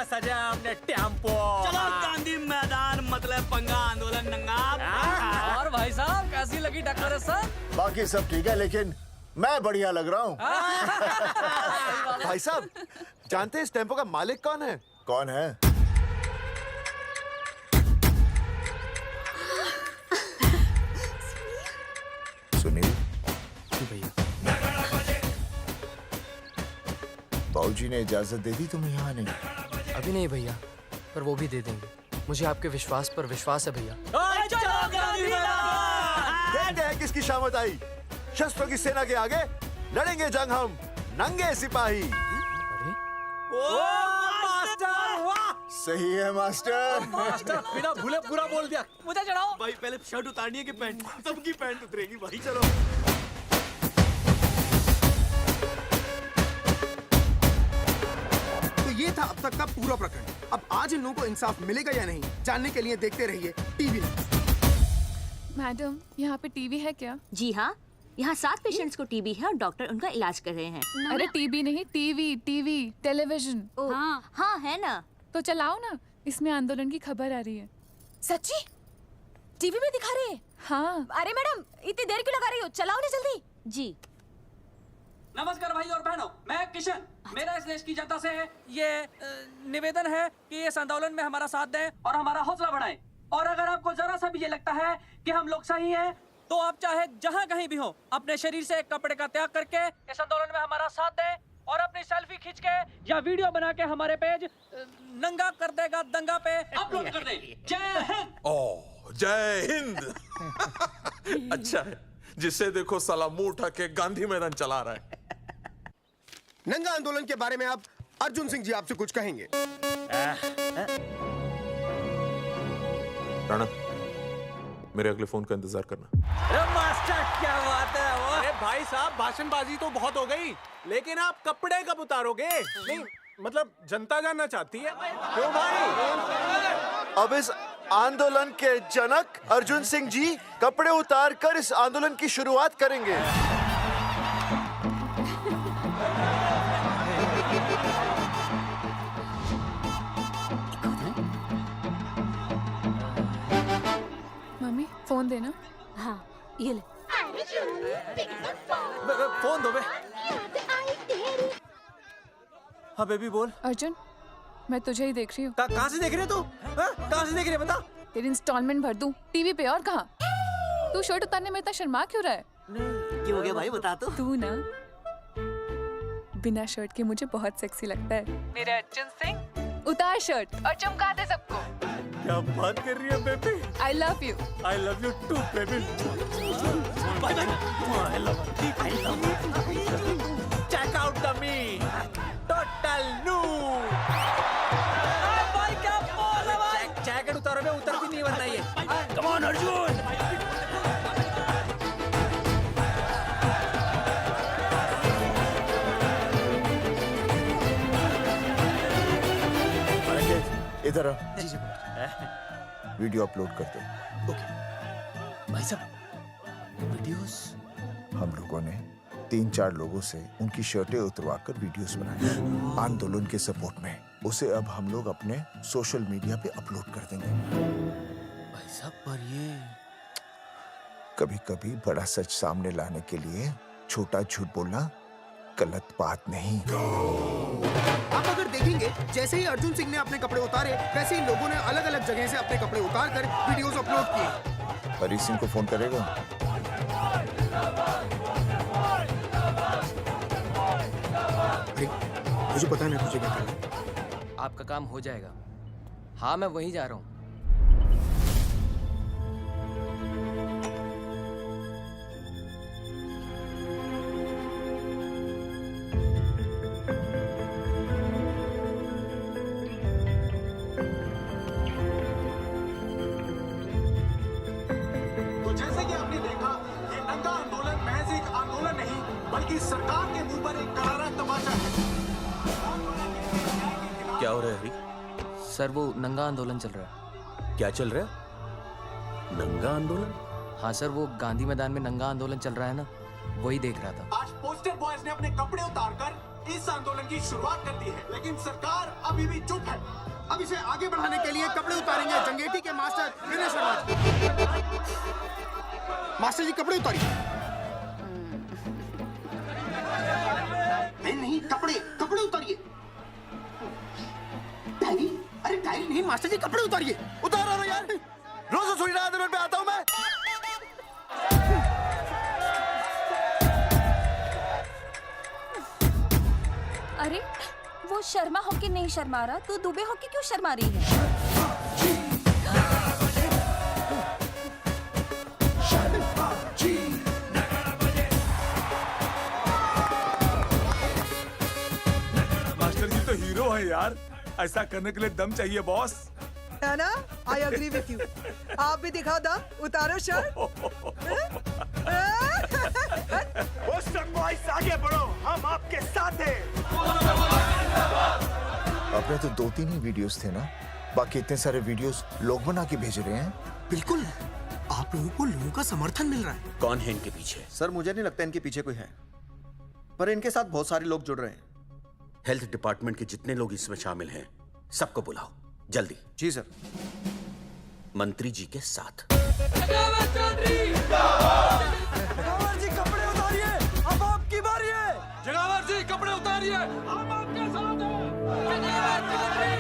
I: सजा हमने टेम्पो।
C: चलो गांधी मैदान, मतलब पंगा आंदोलन नंगा।
N: और भाई साहब कैसी लगी टक्कर सर?
G: बाकी सब ठीक है, लेकिन मैं बढ़िया लग रहा हूँ।
L: भाई साहब, जानते हैं इस टेम्पो का मालिक कौन है?
G: कौन है? सुनील।
V: भैया,
G: बाबूजी ने इजाजत दे दी तुम्हें यहाँ आने की?
X: अभी नहीं भैया, पर वो भी दे देंगे। मुझे आपके विश्वास पर विश्वास है भैया।
L: कहते हैं किसकी शामत आई, शस्त्रों की सेना के आगे लड़ेंगे जंग हम नंगे सिपाही।
G: सही है मास्टर।
N: मास्टर बिना भूले पूरा बोल दिया। मुझे चढ़ाओ
C: भाई, पहले शर्ट उतारनी है कि पैंट? सबकी पैंट उतरेगी भाई। चलो
V: था अब तक का पूरा प्रकरण। अब आज इन लोगों को इंसाफ मिलेगा या नहीं, जानने के लिए देखते रहिए टीवी।
E: मैडम, यहाँ पे टीवी है क्या?
J: जी हाँ, यहाँ 7 पेशेंट्स को टीबी है और डॉक्टर उनका इलाज कर रहे हैं।
E: अरे टीबी नहीं, टीवी, टेलीविजन।
J: हाँ हाँ है ना।
E: तो चलाओ ना, इसमें आंदोलन की खबर आ रही है।
M: सच्ची? टीवी में दिखा रहे हैं?
E: हाँ।
M: अरे मैडम, इतनी देर क्यों लगा रही हो? चलाओ ना जल्दी।
J: जी।
S: नमस्कार भाई और बहनों, मैं किशन। मेरा इस देश की जनता से ये निवेदन है कि इस आंदोलन में हमारा साथ दें और हमारा हौसला बढ़ाएं। और अगर आपको जरा सा भी ये लगता है कि हम लोग सही हैं, तो आप चाहे जहाँ कहीं भी हो, अपने शरीर से एक कपड़े का त्याग करके इस आंदोलन में हमारा साथ दें और अपनी सेल्फी खींच के या वीडियो बना के हमारे पेज नंगा कर देगा दंगा पे अपलोड कर दें। जय हिंद।
K: ओह, जय हिंद। अच्छा है, जिसे देखो साला मुंह उठा के गांधी मैदान चला रहा है।
V: नंगा आंदोलन के बारे में आप अर्जुन सिंह जी आपसे कुछ कहेंगे।
K: राणा, मेरे अगले फोन का इंतजार करना।
N: अरे मास्टर, क्या बात है वो? अरे भाई साहब, भाषणबाजी तो बहुत हो गई, लेकिन आप कपड़े कब उतारोगे? नहीं मतलब जनता जानना चाहती है। क्यों भाई?
L: अब इस आंदोलन के जनक अर्जुन सिंह जी कपड़े उतार कर इस आंदोलन की शुरुआत करेंगे।
E: मम्मी, फोन देना।
J: हाँ, ये ले।
I: फोन दो बे। हाँ बेबी बोल।
E: अर्जुन, मैं तुझे ही देख रही हूँ।
I: कहाँ से देख रही है तू? कहाँ से देख रही है बता?
E: तेरी इंस्टॉलमेंट भर दूं टीवी पे और कहाँ? तू शर्ट उतारने में इतना शर्मा क्यों रहा है?
C: क्यों हो गया भाई, बता तो।
E: तू ना बिना शर्ट के मुझे बहुत सेक्सी लगता है। मेरे अर्जुन सिंह, उतार शर्ट और चमका दे सबको।
I: क्या बात कर रही है baby?
E: I love you.
I: I love you too, baby. I love you. Check out the me. Total new.
N: भाई क्या बोल है भाई?
I: जैकेट उतारो बे, उतर भी नहीं बनना ये।
N: Come on Arjun.
L: इधर आ।
V: जी जी।
L: वीडियो अपलोड कर दो।
I: भाई साहब, वीडियोस?
L: हम लोगों ने 3-4 लोगों से उनकी शर्टें उतरवाकर वीडियोस बनाए आंदोलन के सपोर्ट में। उसे अब हम लोग अपने सोशल मीडिया पे अपलोड कर देंगे।
I: भाई साहब, पर ये
L: कभी-कभी बड़ा सच सामने लाने के लिए छोटा झूठ बोलना गलत बात नहीं।
V: आप अगर देखेंगे, जैसे ही अर्जुन सिंह ने अपने कपड़े उतारे, वैसे ही लोगों ने अलग अलग जगह से अपने कपड़े उतार कर वीडियोस अपलोड किए।
L: हरी सिंह को फोन करेगा?
V: मुझे पता नहीं तुझे क्या करना है।
X: आपका काम हो जाएगा। हाँ, मैं वहीं जा रहा हूँ।
F: जैसे कि आपने देखा, ये नंगा आंदोलन महज एक आंदोलन नहीं, बल्कि सरकार के मुंह पर एक करारा तमाचा है।
I: क्या हो रहा है हरी?
X: सर, वो नंगा आंदोलन चल रहा है।
I: क्या चल रहा है? नंगा आंदोलन?
X: हाँ सर, वो गांधी मैदान में नंगा आंदोलन चल रहा है ना, वही देख रहा था।
F: आज पोस्टर बॉयज ने अपने कपड़े उतारकर इस आंदोलन की शुरुआत कर दी है, लेकिन सरकार अभी भी चुप है।
V: अब इसे आगे बढ़ाने के लिए कपड़े उतारेंगे जंगेटी के मास्टर विनय शर्मा। मास्टर जी, कपड़े उतारिए। नहीं, कपड़े उतारिए। डायरी? अरे डायरी नहीं मास्टर जी, कपड़े उतारिए।
L: उतारो ना यार, रोज रसोई आंदोलन पे आता हूँ मैं।
M: अरे वो शर्मा हो के नहीं शर्मा रहा, तो दुबे हो के क्यों शर्मा रही है?
A: मास्टर जी तो हीरो है यार, ऐसा करने के लिए दम चाहिए बॉस।
O: है ना? I agree with you. आप भी दिखाओ दम, उतारो शर्ट।
R: आगे बढ़ो, हम आपके साथ हैं।
L: अब
G: आप में तो 2-3 ही वीडियोस थे ना, बाकी इतने सारे वीडियोस लोग बना के भेज रहे हैं।
V: बिल्कुल, आप लोगों को लोगों का समर्थन मिल रहा है।
D: कौन है इनके पीछे?
T: सर मुझे नहीं लगता इनके पीछे कोई है, पर इनके साथ बहुत सारे लोग जुड़ रहे हैं।
D: हेल्थ डिपार्टमेंट के जितने लोग इसमें शामिल हैं सबको बुलाओ जल्दी।
T: जी सर।
D: मंत्री जी के साथ।
N: जगावर जी कपड़े उतारिए, अब आपकी बारी है। जगावर जी कपड़े उतारिए, हम आपके साथ हैं। जगावर चौधरी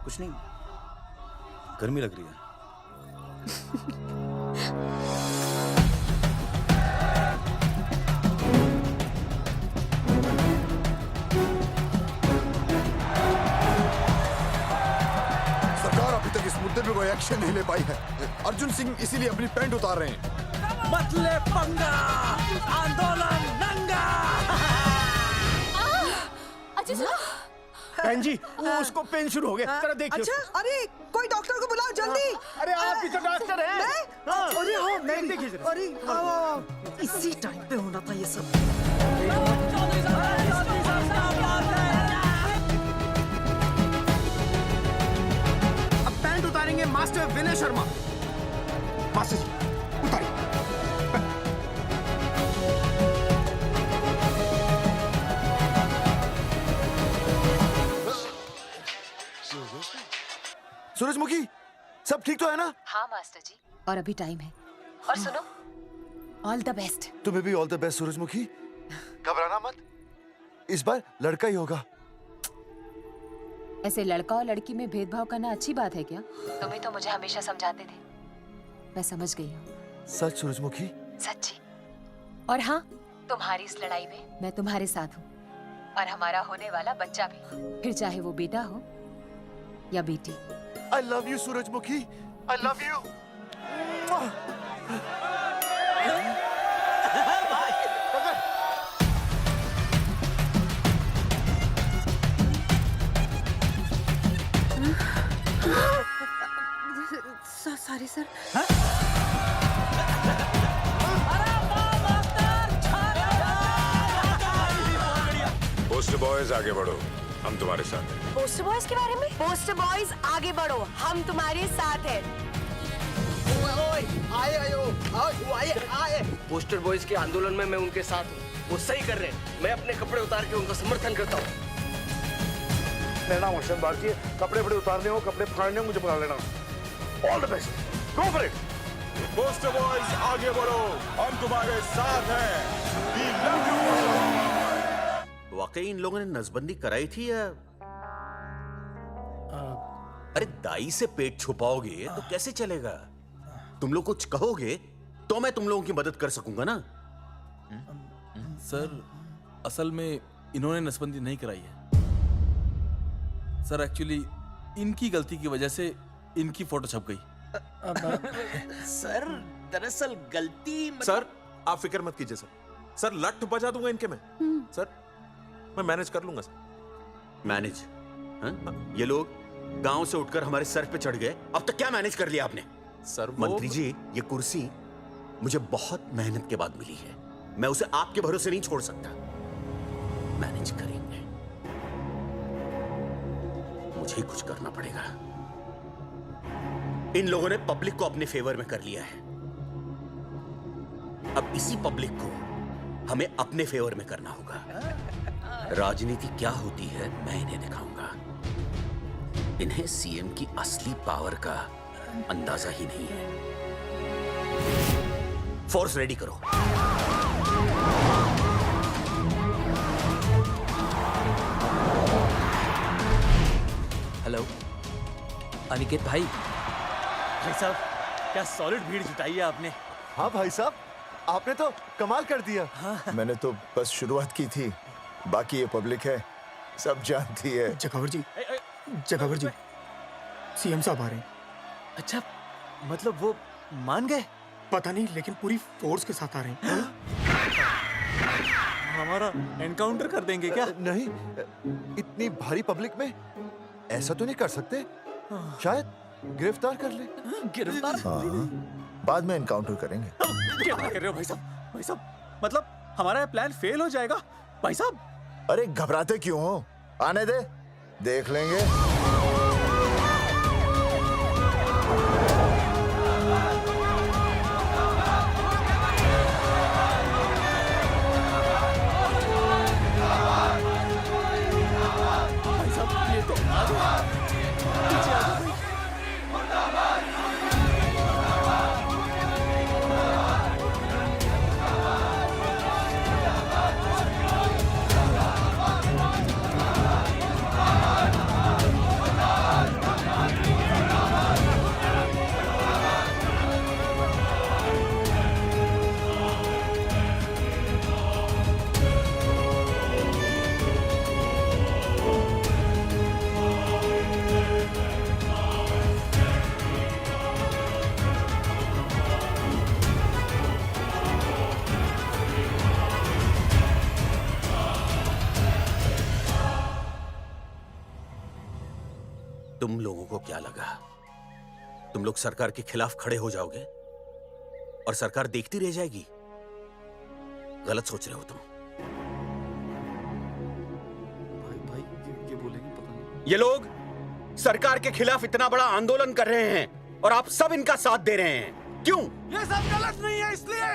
D: कुछ नहीं, गर्मी लग रही है।
B: सरकार अभी तक इस मुद्दे पे कोई एक्शन नहीं ले पाई है। अर्जुन सिंह इसीलिए अपनी पैंट उतार रहे हैं।
N: मत ले पंगा, आंदोलन नंगा।
R: बहन जी, वो उसको पेन शुरू हो गया, जरा देखिए।
O: अच्छा, अरे कोई डॉक्टर को बुलाओ जल्दी।
R: अरे आप ही तो डॉक्टर हैं।
O: अरे हाँ, मैं
R: देखिए जरा।
O: अरे इसी टाइम पे होना था ये सब।
R: अब पैंट उतारेंगे मास्टर विनय शर्मा। मास्टर जी उतारिए।
L: सूरजमुखी, सब ठीक तो है ना?
M: हाँ मास्टर जी, और अभी टाइम है। और सुनो, ऑल द बेस्ट।
L: तुम्हें भी ऑल द बेस्ट सूरजमुखी। घबराना मत, इस बार लड़का ही होगा।
M: ऐसे लड़का और लड़की में भेदभाव करना अच्छी बात है क्या? तुम ही तो मुझे हमेशा समझाते थे। मैं समझ गई हूँ।
L: सच सूरजमुखी?
M: सच्ची। और हाँ, तुम्हारी इस लड़ाई में मैं तुम्हारे साथ हूँ, और हमारा होने वाला बच्चा भी, फिर चाहे वो बेटा हो या बेटी।
L: I love you, सूरजमुखी। I love you.
M: Sorry sir.
P: Post boys आगे बढ़ो, हम तुम्हारे साथ हैं।
M: पोस्टर बॉयज के बारे में? पोस्टर बॉयज आगे बढ़ो, हम तुम्हारे साथ हैं।
Q: आए पोस्टर बॉयज के आंदोलन में मैं उनके साथ हूँ, वो सही कर रहे हैं। मैं अपने कपड़े उतार के उनका समर्थन करता हूँ।
W: मेरा नाम हर्षद भारती है। कपड़े बड़े उतारने हो, कपड़े फाड़ने हो, मुझे बुला लेना। All the best, go for it.
B: Poster boys आगे बढ़ो, हम तुम्हारे साथ हैं। We love you, poster boys।
D: वाकई इन लोगों ने नसबंदी कराई थी या? अरे दाई से पेट छुपाओगे तो कैसे चलेगा? तुम लोग कुछ कहोगे तो मैं तुम लोगों की मदद कर सकूंगा ना।
Y: सर, असल में इन्होंने नसबंदी नहीं कराई है सर। एक्चुअली इनकी गलती की वजह से इनकी फोटो छप गई।
K: सर दरअसल गलती सर आप फिक्र मत कीजिए सर। सर लट बजा दूंगा इनके में। सर मैं मैनेज कर लूंगा सर।
D: मैनेज? ये लोग गांव से उठकर हमारे सर पे चढ़ गए, अब तक क्या मैनेज कर लिया आपने?
K: सर
D: मंत्री जी, ये कुर्सी मुझे बहुत मेहनत के बाद मिली है, मैं उसे आपके भरोसे नहीं छोड़ सकता। मैनेज करेंगे, मुझे ही कुछ करना पड़ेगा। इन लोगों ने पब्लिक को अपने फेवर में कर लिया है, अब इसी पब्लिक को हमें अपने फेवर में करना होगा। राजनीति क्या होती है मैं इन्हें दिखाऊंगा। इन्हें सीएम की असली पावर का अंदाजा ही नहीं है। फोर्स रेडी करो।
X: हेलो अनिकेत भाई।
I: भाई साहब क्या सॉलिड भीड़ जुटाई है आपने।
L: हाँ भाई साहब, आपने तो कमाल कर दिया। मैंने तो बस शुरुआत की थी, बाकी ये पब्लिक है, सब जानती है।
V: जगावर जी, सीएम साहब आ रहे हैं।
I: अच्छा, मतलब वो मान गए?
V: पता नहीं, लेकिन पूरी फोर्स के साथ आ रहे हैं।
I: हमारा एनकाउंटर कर देंगे क्या?
L: नहीं, इतनी भारी पब्लिक में ऐसा तो नहीं कर सकते। शायद गिरफ्तार कर ले।
I: गिरफ्तार?
L: हाँ, बाद में एनकाउंटर करेंगे।
I: क्या कर रहे हो भाई साहब? भाई साहब, मतलब हमारा प्लान फेल हो जाएगा भाई साहब?
L: अरे घबराते क्यों हो, आने दे, देख लेंगे।
I: भाई साहब ये तो आ जाओ, पीछे आ जाओ भाई।
D: तुम लोगों को क्या लगा तुम लोग सरकार के खिलाफ खड़े हो जाओगे और सरकार देखती रह जाएगी? गलत सोच रहे हो तुम।
I: भाई ये बोलेंगे पता नहीं।
D: ये लोग सरकार के खिलाफ इतना बड़ा आंदोलन कर रहे हैं और आप सब इनका साथ दे रहे हैं, क्यों?
N: ये सब गलत नहीं है, इसलिए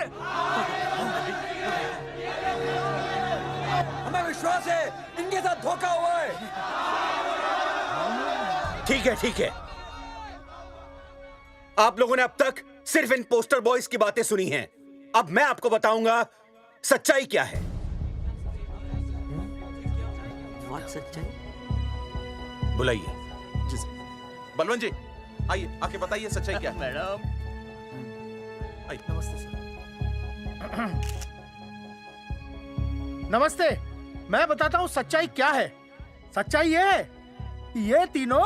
N: हमें विश्वास है इनके साथ धोखा हुआ है।
D: ठीक है। आप लोगों ने अब तक सिर्फ इन पोस्टर बॉयज की बातें सुनी हैं। अब मैं आपको बताऊंगा सच्चाई क्या है।
Q: सच्चाई?
D: बुलाइए।
K: बलवंत जी आइए, आके बताइए सच्चाई क्या है।
Q: मैडम
K: आइए। नमस्ते सर।
R: नमस्ते, मैं बताता हूँ सच्चाई क्या है। सच्चाई ये है कि ये तीनों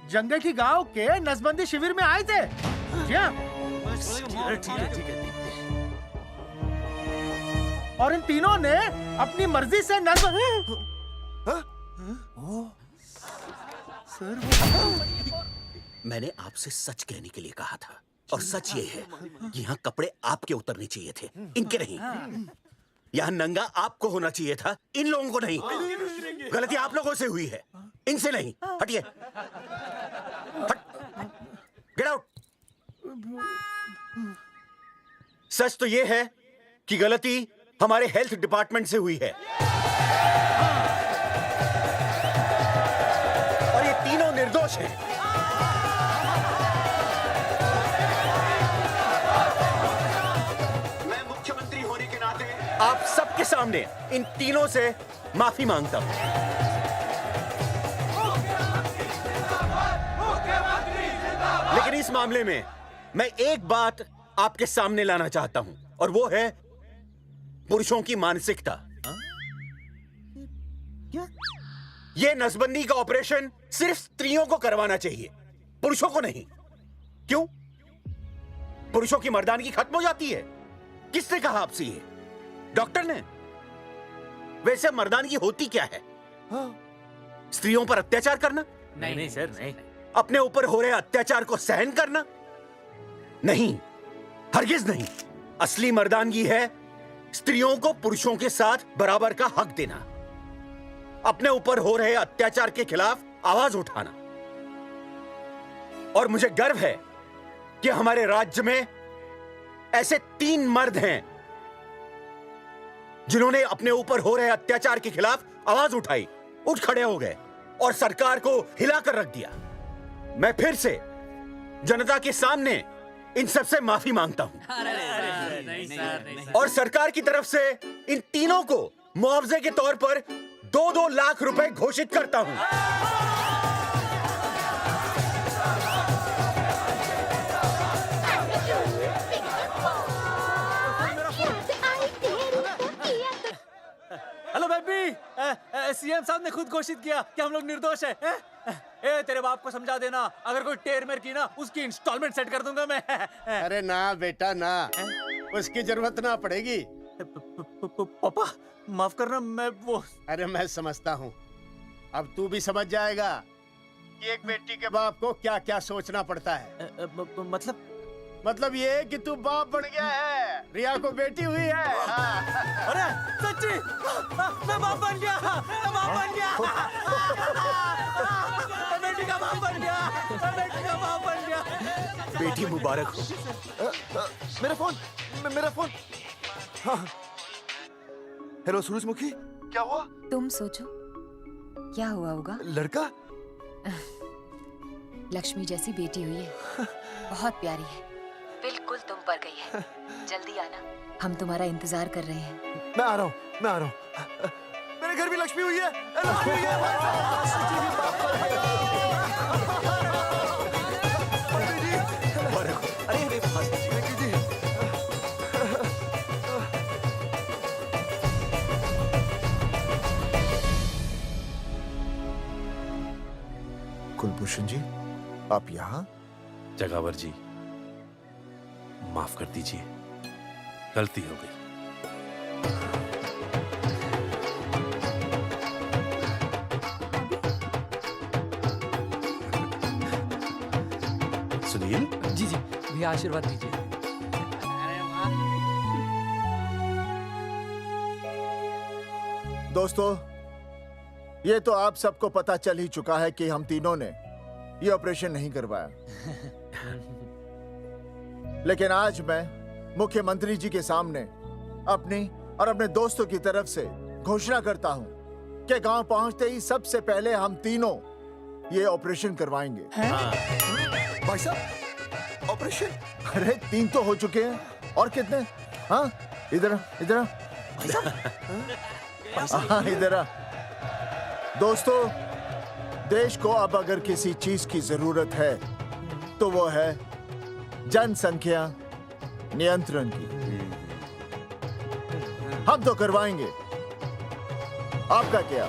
R: जंगे की गांव के नसबंदी शिविर में आए थे। जी हाँ।
I: ठीक है।
R: और इन तीनों ने अपनी मर्जी से
D: मैंने आपसे सच कहने के लिए कहा था और सच ये है कि यहाँ कपड़े आपके उतरने चाहिए थे, इनके नहीं। यहाँ नंगा आपको होना चाहिए था, इन लोगों को नहीं। गलती आप लोगों से हुई है, इनसे नहीं। हटिए, गेट आउट। सच तो ये है कि गलती हमारे हेल्थ डिपार्टमेंट से हुई है और ये तीनों निर्दोष हैं। मैं मुख्यमंत्री होने के नाते आप सबके सामने इन तीनों से माफी मांगता हूं। लेकिन इस मामले में मैं एक बात आपके सामने लाना चाहता हूं और वो है पुरुषों की मानसिकता। क्या? ये नसबंदी का ऑपरेशन सिर्फ स्त्रियों को करवाना चाहिए, पुरुषों को नहीं। क्यों? पुरुषों की मर्दानगी खत्म हो जाती है। किसने कहा आपसे ये? डॉक्टर ने? वैसे मर्दानगी होती क्या है? स्त्रियों पर अत्याचार करना?
I: नहीं सर, नहीं।
D: अपने ऊपर हो रहे अत्याचार को सहन करना? नहीं, हरगिज नहीं। असली मर्दानगी है स्त्रियों को पुरुषों के साथ बराबर का हक देना, अपने ऊपर हो रहे अत्याचार के खिलाफ आवाज उठाना। और मुझे गर्व है कि हमारे राज्य में ऐसे 3 मर्द हैं जिन्होंने अपने ऊपर हो रहे अत्याचार के खिलाफ आवाज उठाई, उठ खड़े हो गए और सरकार को हिलाकर रख दिया। मैं फिर से जनता के सामने इन सबसे माफी मांगता हूं और सरकार की तरफ से इन तीनों को मुआवजे के तौर पर 2-2 लाख रुपए घोषित करता हूं।
I: सीएम साहब ने खुद घोषित किया कि हम लोग निर्दोष हैं। ए तेरे बाप को समझा देना, अगर कोई टेर मेर की ना उसकी इंस्टॉलमेंट सेट कर दूंगा मैं।
R: अरे ना बेटा ना, उसकी जरूरत ना पड़ेगी।
I: पापा माफ करना, मैं वो।
R: अरे मैं समझता हूँ, अब तू भी समझ जाएगा कि एक बेटी के बाप को क्या क्या सोचना पड़ता है। मतलब ये कि तू बाप बन गया है, रिया को बेटी हुई है।
I: अरे सच्ची, मैं बाप बन गया, मैं बाप बन गया, मैं बेटी का बाप बन गया, मैं बेटी का बाप बन गया।
D: बेटी मुबारक हो।
L: मेरा फोन। हाँ। हेलो सूरजमुखी, क्या हुआ?
M: तुम सोचो क्या हुआ होगा।
L: लड़का?
M: लक्ष्मी जैसी बेटी हुई है, बहुत प्यारी है, बिल्कुल तुम पर गई है। जल्दी आना, हम तुम्हारा इंतजार कर रहे हैं।
L: मैं आ रहा हूँ। मेरे घर भी लक्ष्मी हुई है। लक्ष्मी हुई कुलभूषण जी, आप यहाँ?
K: जगावर जी, माफ कर दीजिए, गलती हो गई। सुनील
X: जी भैया आशीर्वाद दीजिए।
L: दोस्तों, ये तो आप सबको पता चल ही चुका है कि हम तीनों ने ये ऑपरेशन नहीं करवाया। लेकिन आज मैं मुख्यमंत्री जी के सामने अपनी और अपने दोस्तों की तरफ से घोषणा करता हूं कि गांव पहुंचते ही सबसे पहले हम तीनों ये ऑपरेशन करवाएंगे। भाई साहब, ऑपरेशन? अरे 3 तो हो चुके हैं, और कितने? हाँ, इधर हाँ, इधर। दोस्तों, देश को अब अगर किसी चीज की जरूरत है तो वो है जनसंख्या नियंत्रण की। हम तो करवाएंगे, आपका क्या?